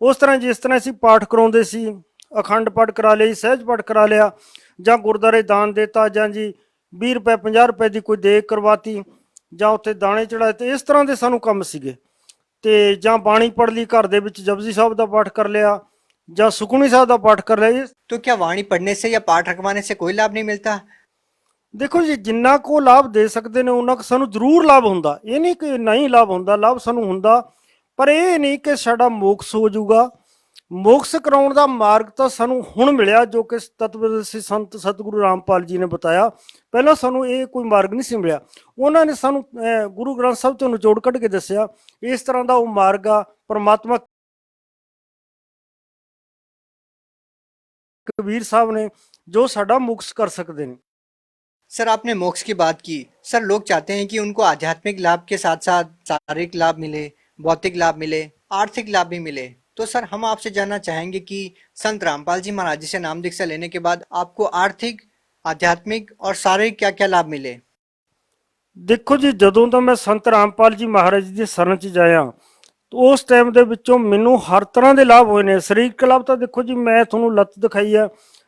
ਉਸ ਤਰ੍ਹਾਂ ਜਿਸ ਤਰ੍ਹਾਂ ਅਸੀਂ ਪਾਠ ਕਰਾਉਂਦੇ ਸੀ, ਅਖੰਡ ਪਾਠ ਕਰਾ ਲਈ, ਸਹਿਜ ਪਾਠ ਕਰਾ ਲਿਆ, ਜਾਂ ਗੁਰਦੁਆਰੇ ਦਾਨ ਦੇਤਾ, ਜਾਂ ਜੀ 20 ਰੁਪਏ 50 ਰੁਪਏ ਦੀ ਕੋਈ ਦੇਗ ਕਰਵਾਤੀ, ਜਾਂ ਉੱਥੇ ਦਾਣੇ ਚੜਾਏ, ਤੇ ਇਸ ਤਰ੍ਹਾਂ ਦੇ ਸਾਨੂੰ ਕੰਮ ਸੀਗੇ। ਤੇ ਜਾਂ ਬਾਣੀ ਪੜ੍ਹ ਲਈ, ਘਰ ਦੇ ਵਿੱਚ ਜਪਜੀ ਸਾਹਿਬ ਦਾ ਪਾਠ ਕਰ ਲਿਆ ਜਾਂ ਸੁਖਮਨੀ ਸਾਹਿਬ ਦਾ ਪਾਠ ਕਰ ਲਿਆ। तो क्या वाणी पढ़ने से या पाठ रखवाने से कोई लाभ नहीं मिलता? ਦੇਖੋ ਜੀ, ਜਿੰਨਾ ਕੋ ਲਾਭ ਦੇ ਸਕਦੇ ਨੇ ਉਹਨਾਂ ਕੁ ਸਾਨੂੰ ਜ਼ਰੂਰ ਲਾਭ ਹੁੰਦਾ। ਇਹ ਨਹੀਂ ਕਿ ਨਹੀਂ ਲਾਭ ਹੁੰਦਾ, ਲਾਭ ਸਾਨੂੰ ਹੁੰਦਾ। ਪਰ ਇਹ ਨਹੀਂ ਕਿ ਸਾਡਾ ਮੋਕਸ ਹੋ ਜਾਊਗਾ। ਮੋਕਸ ਕਰਾਉਣ ਦਾ ਮਾਰਗ ਤਾਂ ਸਾਨੂੰ ਹੁਣ ਮਿਲਿਆ, ਜੋ ਕਿ ਤਤਵਦਰਸ਼ੀ ਸੰਤ ਸਤਿਗੁਰੂ ਰਾਮਪਾਲ ਜੀ ਨੇ ਬਤਾਇਆ। ਪਹਿਲਾਂ ਸਾਨੂੰ ਇਹ ਕੋਈ ਮਾਰਗ ਨਹੀਂ ਸੀ ਮਿਲਿਆ। ਉਹਨਾਂ ਨੇ ਸਾਨੂੰ ਗੁਰੂ ਗ੍ਰੰਥ ਸਾਹਿਬ ਤੋਂ ਨਿਚੋੜ ਕੱਢ ਕੇ ਦੱਸਿਆ, ਇਸ ਤਰ੍ਹਾਂ ਦਾ ਉਹ ਮਾਰਗ ਆ। परमात्मा कबीर साहब ने जो साडा मोक्ष कर सकते हैं। सर आपने मोक्ष की बात की, सर लोग चाहते हैं कि उनको आध्यात्मिक लाभ के साथ साथ शारीरिक लाभ मिले, भौतिक लाभ मिले, आर्थिक लाभ भी मिले। तो सर हम आपसे जानना चाहेंगे कि संत रामपाल जी महाराज जी से नाम दीक्षा लेने के बाद आपको आर्थिक, आध्यात्मिक और शारीरिक क्या क्या लाभ मिले? देखो जी, जदों तो मैं संत रामपाल जी महाराज जी शरण च जाया तो उस टाइम ਦੇ ਵਿੱਚੋਂ ਮੈਨੂੰ ਹਰ ਤਰ੍ਹਾਂ ਦੇ ਲਾਭ ਹੋਏ ਨੇ। ਸਰੀਰਕ ਲਾਭ ਤਾਂ ਦੇਖੋ ਜੀ, ਮੈਂ ਤੁਹਾਨੂੰ ਲੱਤ ਦਿਖਾਈ ਆ,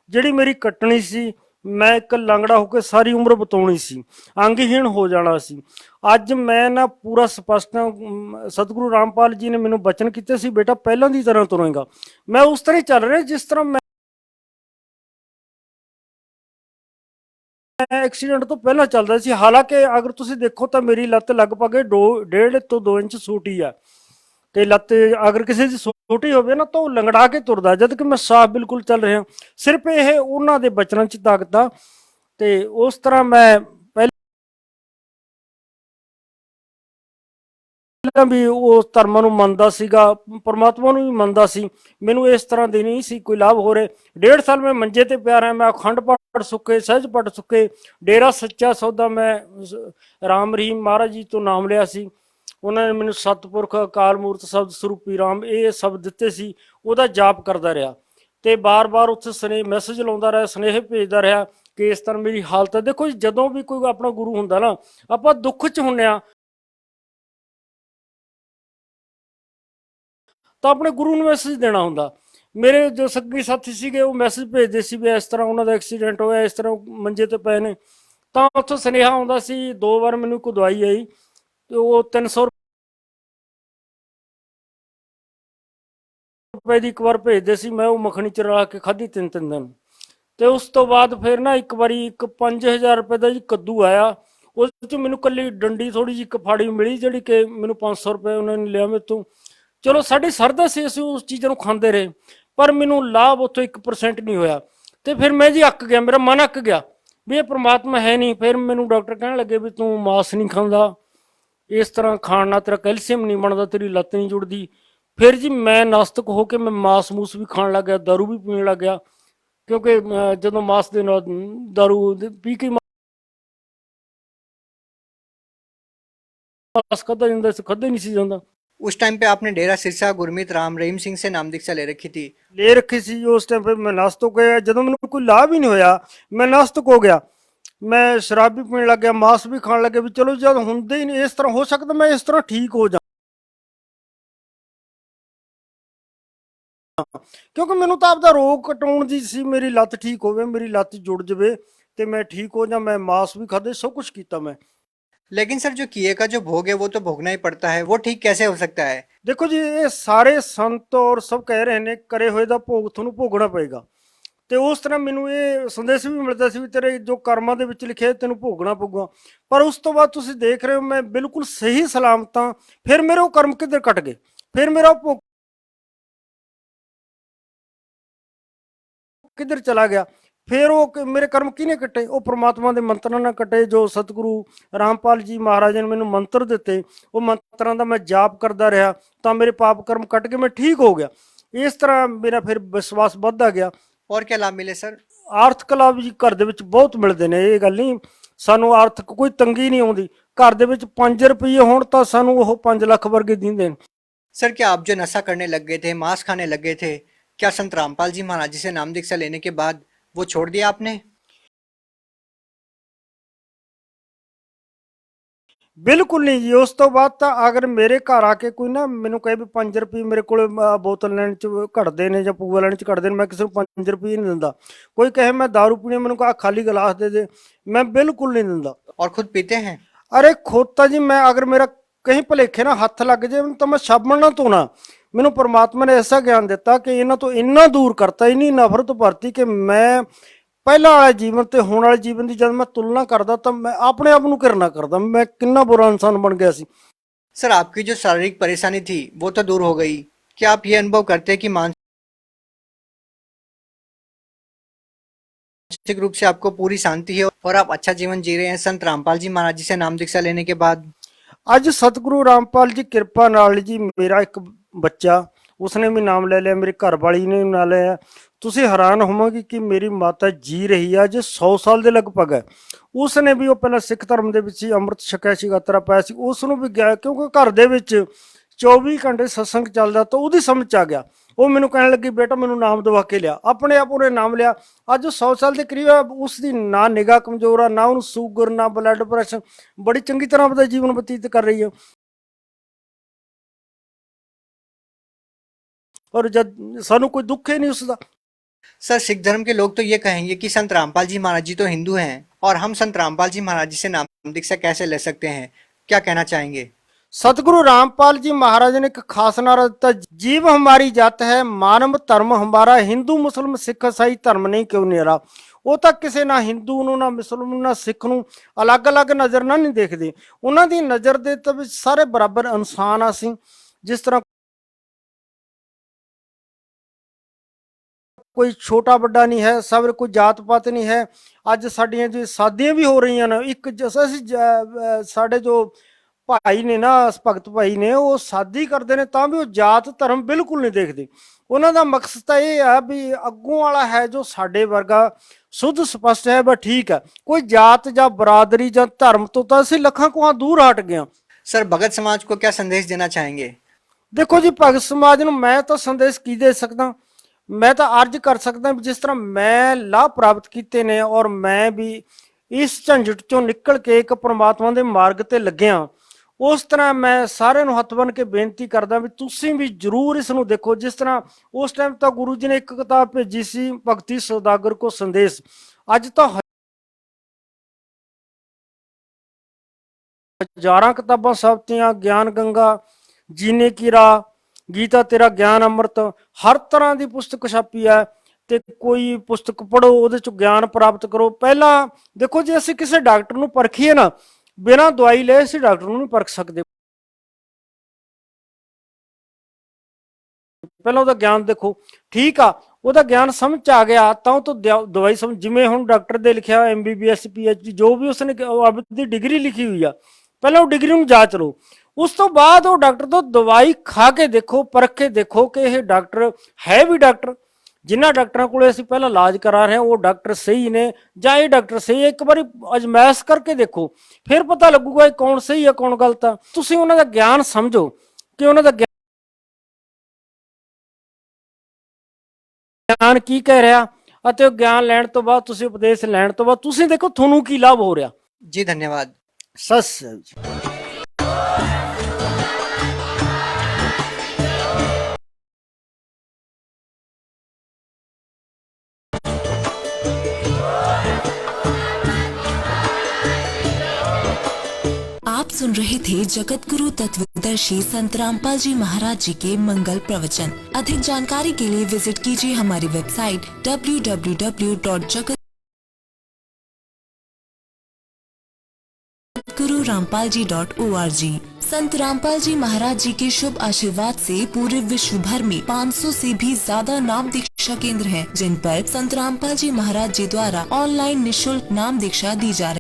ਜਿਹੜੀ ਮੇਰੀ ਕੱਟਣੀ ਸੀ, ਮੈਂ ਇੱਕ ਲੰਗੜਾ ਹੋ ਕੇ ਸਾਰੀ ਉਮਰ ਬਤਾਉਣੀ ਸੀ, ਅੰਗਹੀਣ ਹੋ ਜਾਣਾ ਸੀ। ਅੱਜ ਮੈਂ ਨਾ ਪੂਰਾ ਸਪਸ਼ਟ, ਸਤਿਗੁਰੂ ਰਾਮਪਾਲ ਜੀ ਨੇ ਮੈਨੂੰ ਬਚਨ ਕੀਤੇ ਸੀ, ਬੇਟਾ ਪਹਿਲਾਂ ਦੀ ਤਰ੍ਹਾਂ ਤੁਰੇਗਾ। ਮੈਂ ਉਸ ਤਰ੍ਹਾਂ ਹੀ ਚੱਲ ਰਿਹਾ ਜਿਸ ਤਰ੍ਹਾਂ ਮੈਂ ਐਕਸੀਡੈਂਟ ਤੋਂ ਪਹਿਲਾਂ ਚੱਲਦਾ ਸੀ। ਹਾਲਾਂਕਿ ਅਗਰ ਤੁਸੀਂ ਦੇਖੋ ਤਾਂ ਮੇਰੀ ਲੱਤ ਲਗਭਗ 1.5 ਤੋਂ 2 ਇੰਚ ਛੋਟੀ ਆ, ਤੇ ਲੱਤ ਅਗਰ ਕਿਸੇ ਦੀ ਛੋਟੀ ਹੋਵੇ ਨਾ ਤਾਂ ਉਹ ਲੰਗੜਾ ਕੇ ਤੁਰਦਾ, ਜਦ ਕਿ ਮੈਂ ਸਾਫ਼ ਬਿਲਕੁਲ ਚੱਲ ਰਿਹਾ। ਸਿਰਫ ਇਹ ਉਹਨਾਂ ਦੇ ਬਚਨਾਂ 'ਚ ਤਾਕਤ ਆ। ਤੇ ਉਸ ਤਰ੍ਹਾਂ ਮੈਂ ਪਹਿਲਾਂ ਵੀ ਉਸ ਧਰਮਾਂ ਨੂੰ ਮੰਨਦਾ ਸੀਗਾ, ਪਰਮਾਤਮਾ ਨੂੰ ਵੀ ਮੰਨਦਾ ਸੀ। ਮੈਨੂੰ ਇਸ ਤਰ੍ਹਾਂ ਦੇ ਨਹੀਂ ਸੀ ਕੋਈ ਲਾਭ ਹੋ ਰਹੇ। 1.5 ਸਾਲ ਮੈਂ ਮੰਜੇ ਤੇ ਪਿਆ ਰਿਹਾ। ਮੈਂ ਅਖੰਡ ਪਾਠ ਸੁੱਕੇ, ਸਹਿਜ ਪਾਠ ਸੁੱਕੇ, ਡੇਰਾ ਸੱਚਾ ਸੌਦਾ, ਮੈਂ ਰਾਮ ਰਹੀਮ ਮਹਾਰਾਜ ਜੀ ਤੋਂ ਨਾਮ ਲਿਆ ਸੀ। ਉਹਨਾਂ ਨੇ ਮੈਨੂੰ ਸਤਿਪੁਰਖ, ਅਕਾਲ ਮੂਰਤ, ਸ਼ਬਦ ਸਰੂਪੀ ਰਾਮ, ਇਹ ਸ਼ਬਦ ਦਿੱਤੇ ਸੀ। ਉਹਦਾ ਜਾਪ ਕਰਦਾ ਰਿਹਾ ਤੇ ਬਾਰ-ਬਾਰ ਉੱਥੇ ਮੈਸੇਜ ਲਾਉਂਦਾ ਰਿਹਾ, ਸੁਨੇਹੇ ਭੇਜਦਾ ਰਿਹਾ ਕਿ ਇਸ ਤਰ੍ਹਾਂ ਮੇਰੀ ਹਾਲਤ ਹੈ। ਦੇਖੋ ਜੀ, ਜਦੋਂ ਵੀ ਕੋਈ ਆਪਣਾ ਗੁਰੂ ਹੁੰਦਾ ਨਾ, ਆਪਾਂ ਦੁੱਖ 'ਚ ਹੁੰਦੇ ਆ ਤਾਂ ਆਪਣੇ ਗੁਰੂ ਨੂੰ ਮੈਸੇਜ ਦੇਣਾ ਹੁੰਦਾ। ਮੇਰੇ ਜੋ ਸੰਗੀ ਸਾਥੀ ਸੀਗੇ ਉਹ ਮੈਸੇਜ ਭੇਜਦੇ ਸੀ ਵੀ ਇਸ ਤਰ੍ਹਾਂ ਉਹਨਾਂ ਦਾ ਐਕਸੀਡੈਂਟ ਹੋਇਆ, ਇਸ ਤਰ੍ਹਾਂ ਮੰਜੇ ਤੇ ਪਏ ਨੇ, ਤਾਂ ਉੱਥੋਂ ਸੁਨੇਹਾ ਆਉਂਦਾ ਸੀ। 2 ਵਾਰ ਮੈਨੂੰ ਕੋਈ ਦਵਾਈ ਆਈ ਤੇ ਉਹ 300 ਰੁਪਏ ਦੀ ਇੱਕ ਵਾਰ ਭੇਜਦੇ ਸੀ। ਮੈਂ ਉਹ ਮੱਖਣੀ ਚ ਰਲਾ ਕੇ ਖਾਧੀ 3 ਦਿਨ। ਤੇ ਉਸ ਤੋਂ ਬਾਅਦ ਫਿਰ ਨਾ ਇੱਕ ਵਾਰੀ ਇੱਕ 5000 ਰੁਪਏ ਦਾ ਜੀ ਕੱਦੂ ਆਇਆ, ਉਸ ਚ ਮੈਨੂੰ ਕੱਲੀ ਡੰਡੀ ਥੋੜੀ ਜਿਹੀ ਇੱਕ ਫਾੜੀ ਮਿਲੀ, ਜਿਹੜੀ ਕਿ ਮੈਨੂੰ 500 ਰੁਪਏ ਉਹਨਾਂ ਨੇ ਲਿਆ ਮੇਰੇ ਤੋਂ। ਚਲੋ ਸਾਡੀ ਸਰਦਾ ਸੀ, ਅਸੀਂ ਉਸ ਚੀਜ਼ਾਂ ਨੂੰ ਖਾਂਦੇ ਰਹੇ, ਪਰ ਮੈਨੂੰ ਲਾਭ ਉੱਥੋਂ 1% ਨਹੀਂ ਹੋਇਆ। ਤੇ ਫਿਰ ਮੈਂ ਜੀ ਅੱਕ ਗਿਆ, ਮੇਰਾ ਮਨ ਅੱਕ ਗਿਆ ਵੀ ਇਹ ਪ੍ਰਮਾਤਮਾ ਹੈ ਨਹੀਂ। ਫਿਰ ਮੈਨੂੰ ਡਾਕਟਰ ਕਹਿਣ ਲੱਗੇ ਵੀ ਤੂੰ ਮਾਸ ਨਹੀਂ ਖਾਂਦਾ, ਇਸ ਤਰ੍ਹਾਂ ਖਾਣ ਨਾਲ ਤੇਰਾ ਕੈਲਸ਼ੀਅਮ ਨਹੀਂ ਬਣਦਾ, ਤੇਰੀ ਲੱਤ ਨਹੀਂ ਜੁੜਦੀ। ਫਿਰ ਜੀ ਮੈਂ ਨਾਸਤਕ ਹੋ ਕੇ ਮੈਂ ਮਾਸ ਮੂਸ ਵੀ ਖਾਣ ਲੱਗ ਗਿਆ, ਦਾਰੂ ਵੀ ਪੀਣ ਲੱਗ ਗਿਆ, ਕਿਉਂਕਿ ਜਦੋਂ ਮਾਸ ਦੇ ਨਾਲ ਦਾਰੂ ਪੀ ਕੇ ਮਾਸ ਖਾਧਾ ਜਾਂਦਾ ਸੀ, ਖਾਧਾ ਨਹੀਂ ਸੀ ਜਾਂਦਾ। उस टाइम पे आपने डेरा सिरसा गुरमीत राम रहीम सिंह से नाम दीक्षा ले रखी थी? ले रखी सी। उस टाइम पे मैं नास्तिक हो गया। ਜਦੋਂ ਮੈਨੂੰ ਕੋਈ ਲਾਭ ਹੀ ਨਹੀਂ ਹੋਇਆ, ਮੈਂ ਨਾਸਤਕ ਹੋ ਗਿਆ। ਮੈਂ ਸ਼ਰਾਬ ਵੀ ਪੀਣ ਲੱਗ ਗਿਆ, ਮਾਸ ਵੀ ਖਾਣ ਲੱਗ ਗਿਆ। ਵੀ ਚਲੋ ਜਦ ਹੁੰਦੇ ਹੀ ਨਹੀਂ, ਇਸ ਤਰ੍ਹਾਂ ਹੋ ਸਕਦਾ ਮੈਂ ਇਸ ਤਰ੍ਹਾਂ ਠੀਕ ਹੋ ਜਾ, ਕਿਉਂਕਿ ਮੈਨੂੰ ਤਾਂ ਆਪਦਾ ਰੋਗ ਕਟਾਉਣ ਦੀ ਸੀ। ਮੇਰੀ ਲੱਤ ਠੀਕ ਹੋਵੇ, ਮੇਰੀ ਲੱਤ ਜੁੜ ਜਾਵੇ ਤੇ ਮੈਂ ਠੀਕ ਹੋ ਜਾ। ਮੈਂ ਮਾਸ ਵੀ ਖਾਦੇ, ਸਭ ਕੁਝ ਕੀਤਾ ਮੈਂ। लेकिन सर जो किए का जो भोग है वो तो भोगना ही पड़ता है, वो ठीक कैसे हो सकता है? देखो जी, ये सारे संत और सब कह रहे ने करे होए दा भोग ਤੁਹਾਨੂੰ ਭੋਗਣਾ ਪਏਗਾ। ਤੇ ਉਸ ਤਰ੍ਹਾਂ ਮੈਨੂੰ ਇਹ ਸੰਦੇਸ਼ ਵੀ ਮਿਲਦਾ ਸੀ ਵੀ ਤੇਰੇ ਜੋ ਕਰਮਾਂ ਦੇ ਵਿੱਚ ਲਿਖਿਆ ਤੈਨੂੰ ਭੋਗਣਾ ਪਊਗਾ। ਪਰ ਉਸ ਤੋਂ ਬਾਅਦ ਤੁਸੀਂ ਦੇਖ ਰਹੇ ਹੋ ਮੈਂ ਬਿਲਕੁਲ ਸਹੀ ਸਲਾਮਤ ਹਾਂ। ਫਿਰ ਮੇਰੇ ਉਹ ਕਰਮ ਕਿੱਧਰ ਕੱਟ ਗਏ, ਫਿਰ ਮੇਰਾ ਭੋਗ ਕਿੱਧਰ ਚਲਾ ਗਿਆ। ਫਿਰ ਉਹ ਮੇਰੇ ਕਰਮ ਕਿਹਨੇ ਕੱਟੇ? ਉਹ ਪ੍ਰਮਾਤਮਾ ਦੇ ਮੰਤਰਾਂ ਨਾਲ ਕੱਟੇ, ਜੋ ਸਤਿਗੁਰੂ ਰਾਮਪਾਲ ਜੀ ਮਹਾਰਾਜ ਨੇ ਮੈਨੂੰ ਮੰਤਰ ਦਿੱਤੇ। ਉਹ ਮੰਤਰਾਂ ਦਾ ਮੈਂ ਜਾਪ ਕਰਦਾ ਰਿਹਾ ਤਾਂ ਮੇਰੇ ਪਾਪ ਕਰਮ ਕੱਟ ਕੇ ਮੈਂ ਠੀਕ ਹੋ ਗਿਆ। ਇਸ ਤਰ੍ਹਾਂ ਮੇਰਾ ਫਿਰ ਵਿਸ਼ਵਾਸ ਵੱਧਦਾ ਗਿਆ। और क्या लाभ मिले सर? ਆਰਥਿਕ ਲਾਭ ਜੀ ਘਰ ਦੇ ਵਿੱਚ ਬਹੁਤ ਮਿਲਦੇ ਨੇ। ਇਹ ਗੱਲ ਨਹੀਂ, ਸਾਨੂੰ ਆਰਥਿਕ ਕੋਈ ਤੰਗੀ ਨਹੀਂ ਆਉਂਦੀ। ਘਰ ਦੇ ਵਿੱਚ 5 ਰੁਪਏ ਹੋਣ ਤਾਂ ਸਾਨੂੰ ਉਹ 5 ਲੱਖ ਵਰਗੇ ਦਿੰਦੇ ਨੇ। सर क्या आप जो नशा करने लग गए थे, मांस खाने लग गए थे, क्या संत रामपाल जी महाराज जी से नाम दीक्षा लेने के बाद वो छोड़ दिया आपने? ਬਿਲਕੁਲ ਨਹੀਂ ਜੀ। ਉਸ ਤੋਂ ਬਾਅਦ ਤਾਂ ਅਗਰ ਮੇਰੇ ਘਰ ਆ ਕੇ ਕੋਈ ਨਾ ਮੈਨੂੰ ਕਹੇ ਵੀ 5 ਰੁਪਏ ਮੇਰੇ ਕੋਲ ਬੋਤਲ ਲੈਣ ਚ ਘਟਦੇ ਨੇ ਜਾਂ ਪੂਆ ਲੈਣ ਚ ਘਟਦੇ ਨੇ, ਮੈਂ ਕਿਸੇ ਨੂੰ 5 ਰੁਪਏ ਨਹੀਂ ਦਿੰਦਾ। ਕੋਈ ਕਹੇ ਮੈਂ ਦਾਰੂ ਪੀਣੀ, ਮੈਨੂੰ ਕਹਾ ਖਾਲੀ ਗਲਾਸ ਦੇ ਦੇ, ਮੈਂ ਬਿਲਕੁਲ ਨਹੀਂ ਦਿੰਦਾ। और खुद पीते हैं? ਅਰੇ ਖੁਦ ਤਾਂ ਜੀ ਮੈਂ, ਅਗਰ ਮੇਰਾ ਕਹੀਂ ਭੁਲੇਖੇ ਨਾਲ ਹੱਥ ਲੱਗ ਜੇ ਤਾਂ ਮੈਂ ਸਾਬਣ ਨਾਲ ਧੋਣਾ। ਮੈਨੂੰ ਪਰਮਾਤਮਾ ਨੇ ਐਸਾ ਗਿਆਨ ਦਿੱਤਾ ਕਿ ਇਹਨਾਂ ਤੋਂ ਇੰਨਾ ਦੂਰ ਕਰਤਾ, ਇੰਨੀ ਨਫ਼ਰਤ ਭਰਤੀ ਕਿ ਮੈਂ ਪਹਿਲਾਂ ਵਾਲੇ ਜੀਵਨ ਤੇ ਹੁਣ ਵਾਲੇ ਜੀਵਨ ਦੀ ਜਦ ਮੈਂ ਤੁਲਨਾ ਕਰਦਾ ਤਾਂ ਮੈਂ ਆਪਣੇ ਆਪ ਨੂੰ ਘਿਰਨਾ ਕਰਦਾ, ਮੈਂ ਕਿੰਨਾ ਬੁਰਾ ਇਨਸਾਨ ਬਣ ਗਿਆ ਸੀ। सर आपकी जो शारीरिक परेशानी थी वो तो दूर हो गई, क्या आप ये अनुभव करते हैं कि मानसिक रूप से आपको पूरी शांति है और आप अच्छा जीवन जी रहे हैं संत रामपाल जी महाराज जी से नाम दीक्षा लेने के बाद? ਅੱਜ ਸਤਿਗੁਰੂ ਰਾਮਪਾਲ ਜੀ ਕਿਰਪਾ ਨਾਲ ਜੀ ਮੇਰਾ ਇੱਕ ਬੱਚਾ ਉਸਨੇ ਵੀ ਨਾਮ ਲੈ ਲਿਆ, ਮੇਰੀ ਘਰ ਵਾਲੀ ਨੇ ਵੀ ਨਾਮ ਲਿਆ। ਤੁਸੀਂ ਹੈਰਾਨ ਹੋਵੋਗੇ ਕਿ ਮੇਰੀ ਮਾਤਾ ਜੀ ਰਹੀ ਆ ਜੇ 100 ਸਾਲ ਦੇ ਲਗਭਗ ਹੈ। ਉਸਨੇ ਵੀ ਉਹ ਪਹਿਲਾਂ ਸਿੱਖ ਧਰਮ ਦੇ ਵਿੱਚ ਹੀ ਅੰਮ੍ਰਿਤ ਛਕਿਆ ਸੀ, ਗਾਤਰਾ ਪਾਇਆ ਸੀ, ਉਸ ਨੂੰ ਵੀ ਗਿਆ ਕਿਉਂਕਿ ਘਰ ਦੇ ਵਿੱਚ 24 ਘੰਟੇ ਸਤਸੰਗ ਚੱਲਦਾ ਤਾਂ ਉਹਦੀ ਸਮਝ ਚ ਆ ਗਿਆ। ਉਹ ਮੈਨੂੰ ਕਹਿਣ ਲੱਗੀ ਬੇਟਾ ਮੈਨੂੰ ਨਾਮ ਦਵਾ ਕੇ ਲਿਆ, ਆਪਣੇ ਆਪ ਉਹਨੇ ਨਾਮ ਲਿਆ। ਅੱਜ 100 ਸਾਲ ਦੇ ਕਰੀਬ ਉਸ ਦੀ ਨਾ ਨਿਗਾਹ ਕਮਜ਼ੋਰ ਆ, ਨਾ ਉਹਨੂੰ ਸ਼ੂਗਰ, ਨਾ ਬਲੱਡ ਪ੍ਰੈਸ਼ਰ, ਬੜੀ ਚੰਗੀ ਤਰ੍ਹਾਂ ਆਪਣਾ ਜੀਵਨ ਬਤੀਤ ਕਰ ਰਹੀ ਹੈ। और जब सानू कोई दुख ही नहीं उसका। सर सिख धर्म के लोग तो ये कहेंगे कि संत रामपाल जी महाराज जी तो हिंदू हैं और हम संत रामपाल जी महाराज जी से नाम दीक्षा कैसे ले सकते हैं, क्या कहना चाहेंगे? सतगुरु रामपाल जी महाराज ने एक खास नारा दिता, जीव हमारी जात है, मानव धर्म हमारा, हिंदू मुस्लिम सिख ईसाई धर्म नहीं क्यों निरा। ਉਹ ਤਾਂ ਕਿਸੇ ਨਾ ਹਿੰਦੂ ਨੂੰ, ਨਾ ਮੁਸਲਮਾਨ ਨੂੰ, ਨਾ ਸਿੱਖ ਨੂੰ ਅਲੱਗ-ਅਲੱਗ ਨਜ਼ਰ ਨਾਲ ਨਹੀਂ ਦੇਖਦੇ। ਉਹਨਾਂ ਦੀ ਨਜ਼ਰ ਦੇ ਤਾਂ ਵਿੱਚ ਸਾਰੇ ਬਰਾਬਰ ਇਨਸਾਨ ਆ। ਅਸੀਂ ਜਿਸ ਤਰ੍ਹਾਂ ਕੋਈ ਛੋਟਾ ਵੱਡਾ ਨਹੀਂ ਹੈ, ਸਭ ਕੋਈ ਜਾਤ ਪਾਤ ਨਹੀਂ ਹੈ। ਅੱਜ ਸਾਡੀਆਂ ਜੋ ਸ਼ਾਦੀਆਂ ਵੀ ਹੋ ਰਹੀਆਂ ਨੇ, ਇੱਕ ਅਸੀਂ ਸਾਡੇ ਜੋ ਭਾਈ ਨੇ ਨਾ, ਭਗਤ ਭਾਈ ਨੇ, ਉਹ ਸ਼ਾਦੀ ਕਰਦੇ ਨੇ ਤਾਂ ਵੀ ਉਹ ਜਾਤ ਧਰਮ ਬਿਲਕੁਲ ਨਹੀਂ ਦੇਖਦੇ। ਉਹਨਾਂ ਦਾ ਮਕਸਦ ਤਾਂ ਇਹ ਆ ਵੀ ਅੱਗੋਂ ਵਾਲਾ ਹੈ ਜੋ ਸਾਡੇ ਵਰਗਾ शुद्ध स्पष्ट है बस ठीक है, कोई जात या बरादरी या धर्म तो असं लखा कोहा दूर हट गया। सर भगत समाज को क्या संदेश देना चाहेंगे? देखो जी भगत समाज ਨੂੰ मैं तो संदेश की दे सकता, मैं तो अर्ज कर सकता जिस तरह मैं लाभ प्राप्त किए ने और मैं भी इस झंझट चों निकल के एक परमात्मा के मार्ग ते लग्या, उस तरह मैं सारे हथ बन के बेनती करदा भी तुसीं भी जरूर इसनूं देखो। जिस तरह उस टाइम तो गुरु जी ने एक किताब भेजी सी भगती सौदागर को संदेश, अज तो हजारां किताबां छपतियां, ज्ञान गंगा, जीने की राह, गीता तेरा ज्ञान अमृत, हर तरह की पुस्तक छापी है। ते कोई पुस्तक पढ़ो, उहदे चों ज्ञान प्राप्त करो। पहला देखो जी असीं किसी डॉक्टर नूं परखीए ना, बिना दवाई ले असीं डॉक्टर नूं नहीं परख सकते। पहला ਉਹਦਾ ਗਿਆਨ ਦੇਖੋ, ਠੀਕ ਆ ਉਹਦਾ ਗਿਆਨ ਸਮਝ ਚ ਆ ਗਿਆ ਤਾਂ ਉਹ ਤੋਂ ਦਵਾਈ ਸਮਝ। ਜਿਵੇਂ ਹੁਣ ਡਾਕਟਰ ਦੇ ਲਿਖਿਆ MBBS PhD ਜੋ ਵੀ ਉਸਨੇ ਆਪਣੀ ਡਿਗਰੀ ਲਿਖੀ ਹੋਈ ਆ, ਪਹਿਲਾਂ ਉਹ ਡਿਗਰੀ ਨੂੰ ਜਾਂਚ ਲਓ, ਉਸ ਤੋਂ ਬਾਅਦ ਉਹ ਡਾਕਟਰ ਤੋਂ ਦਵਾਈ ਖਾ ਕੇ ਦੇਖੋ, ਪਰਖ ਕੇ ਦੇਖੋ ਕਿ ਇਹ ਡਾਕਟਰ ਹੈ ਵੀ ਡਾਕਟਰ। ਜਿਨ੍ਹਾਂ ਡਾਕਟਰਾਂ ਕੋਲੇ ਅਸੀਂ ਪਹਿਲਾਂ ਇਲਾਜ ਕਰਾ ਰਹੇ ਹਾਂ ਉਹ ਡਾਕਟਰ ਸਹੀ ਨੇ ਜਾਂ ਇਹ ਡਾਕਟਰ ਸਹੀ ਹੈ, ਇੱਕ ਵਾਰੀ ਅਜਮਾਇਸ਼ ਕਰਕੇ ਦੇਖੋ, ਫਿਰ ਪਤਾ ਲੱਗੂਗਾ ਇਹ ਕੌਣ ਸਹੀ ਹੈ ਕੌਣ ਗਲਤ ਆ। ਤੁਸੀਂ ਉਹਨਾਂ ਦਾ ਗਿਆਨ ਸਮਝੋ ਕਿ ਉਹਨਾਂ ਦਾ ਗਿਆਨ ਕੀ ਕਹਿ ਰਿਹਾ, ਅਤੇ ਉਹ ਗਿਆਨ ਲੈਣ ਤੋਂ ਬਾਅਦ ਤੁਸੀਂ ਉਪਦੇਸ਼ ਲੈਣ ਤੋਂ ਬਾਅਦ ਤੁਸੀਂ ਦੇਖੋ ਤੁਹਾਨੂੰ ਕੀ ਲਾਭ ਹੋ ਰਿਹਾ। जी धन्यवाद। सत श्री अकाल। आप सुन रहे थे जगत गुरु तत्वदर्शी संत रामपाल जी महाराज जी के मंगल प्रवचन। अधिक जानकारी के लिए विजिट कीजिए हमारी वेबसाइट www.jagatgururampalji.org। संत रामपाल जी महाराज जी के शुभ आशीर्वाद से पूरे विश्व भर में 500 से भी ज्यादा नाम दीक्षा केंद्र हैं, जिन पर संत रामपाल जी महाराज जी द्वारा ऑनलाइन निःशुल्क नाम दीक्षा दी जा रही है।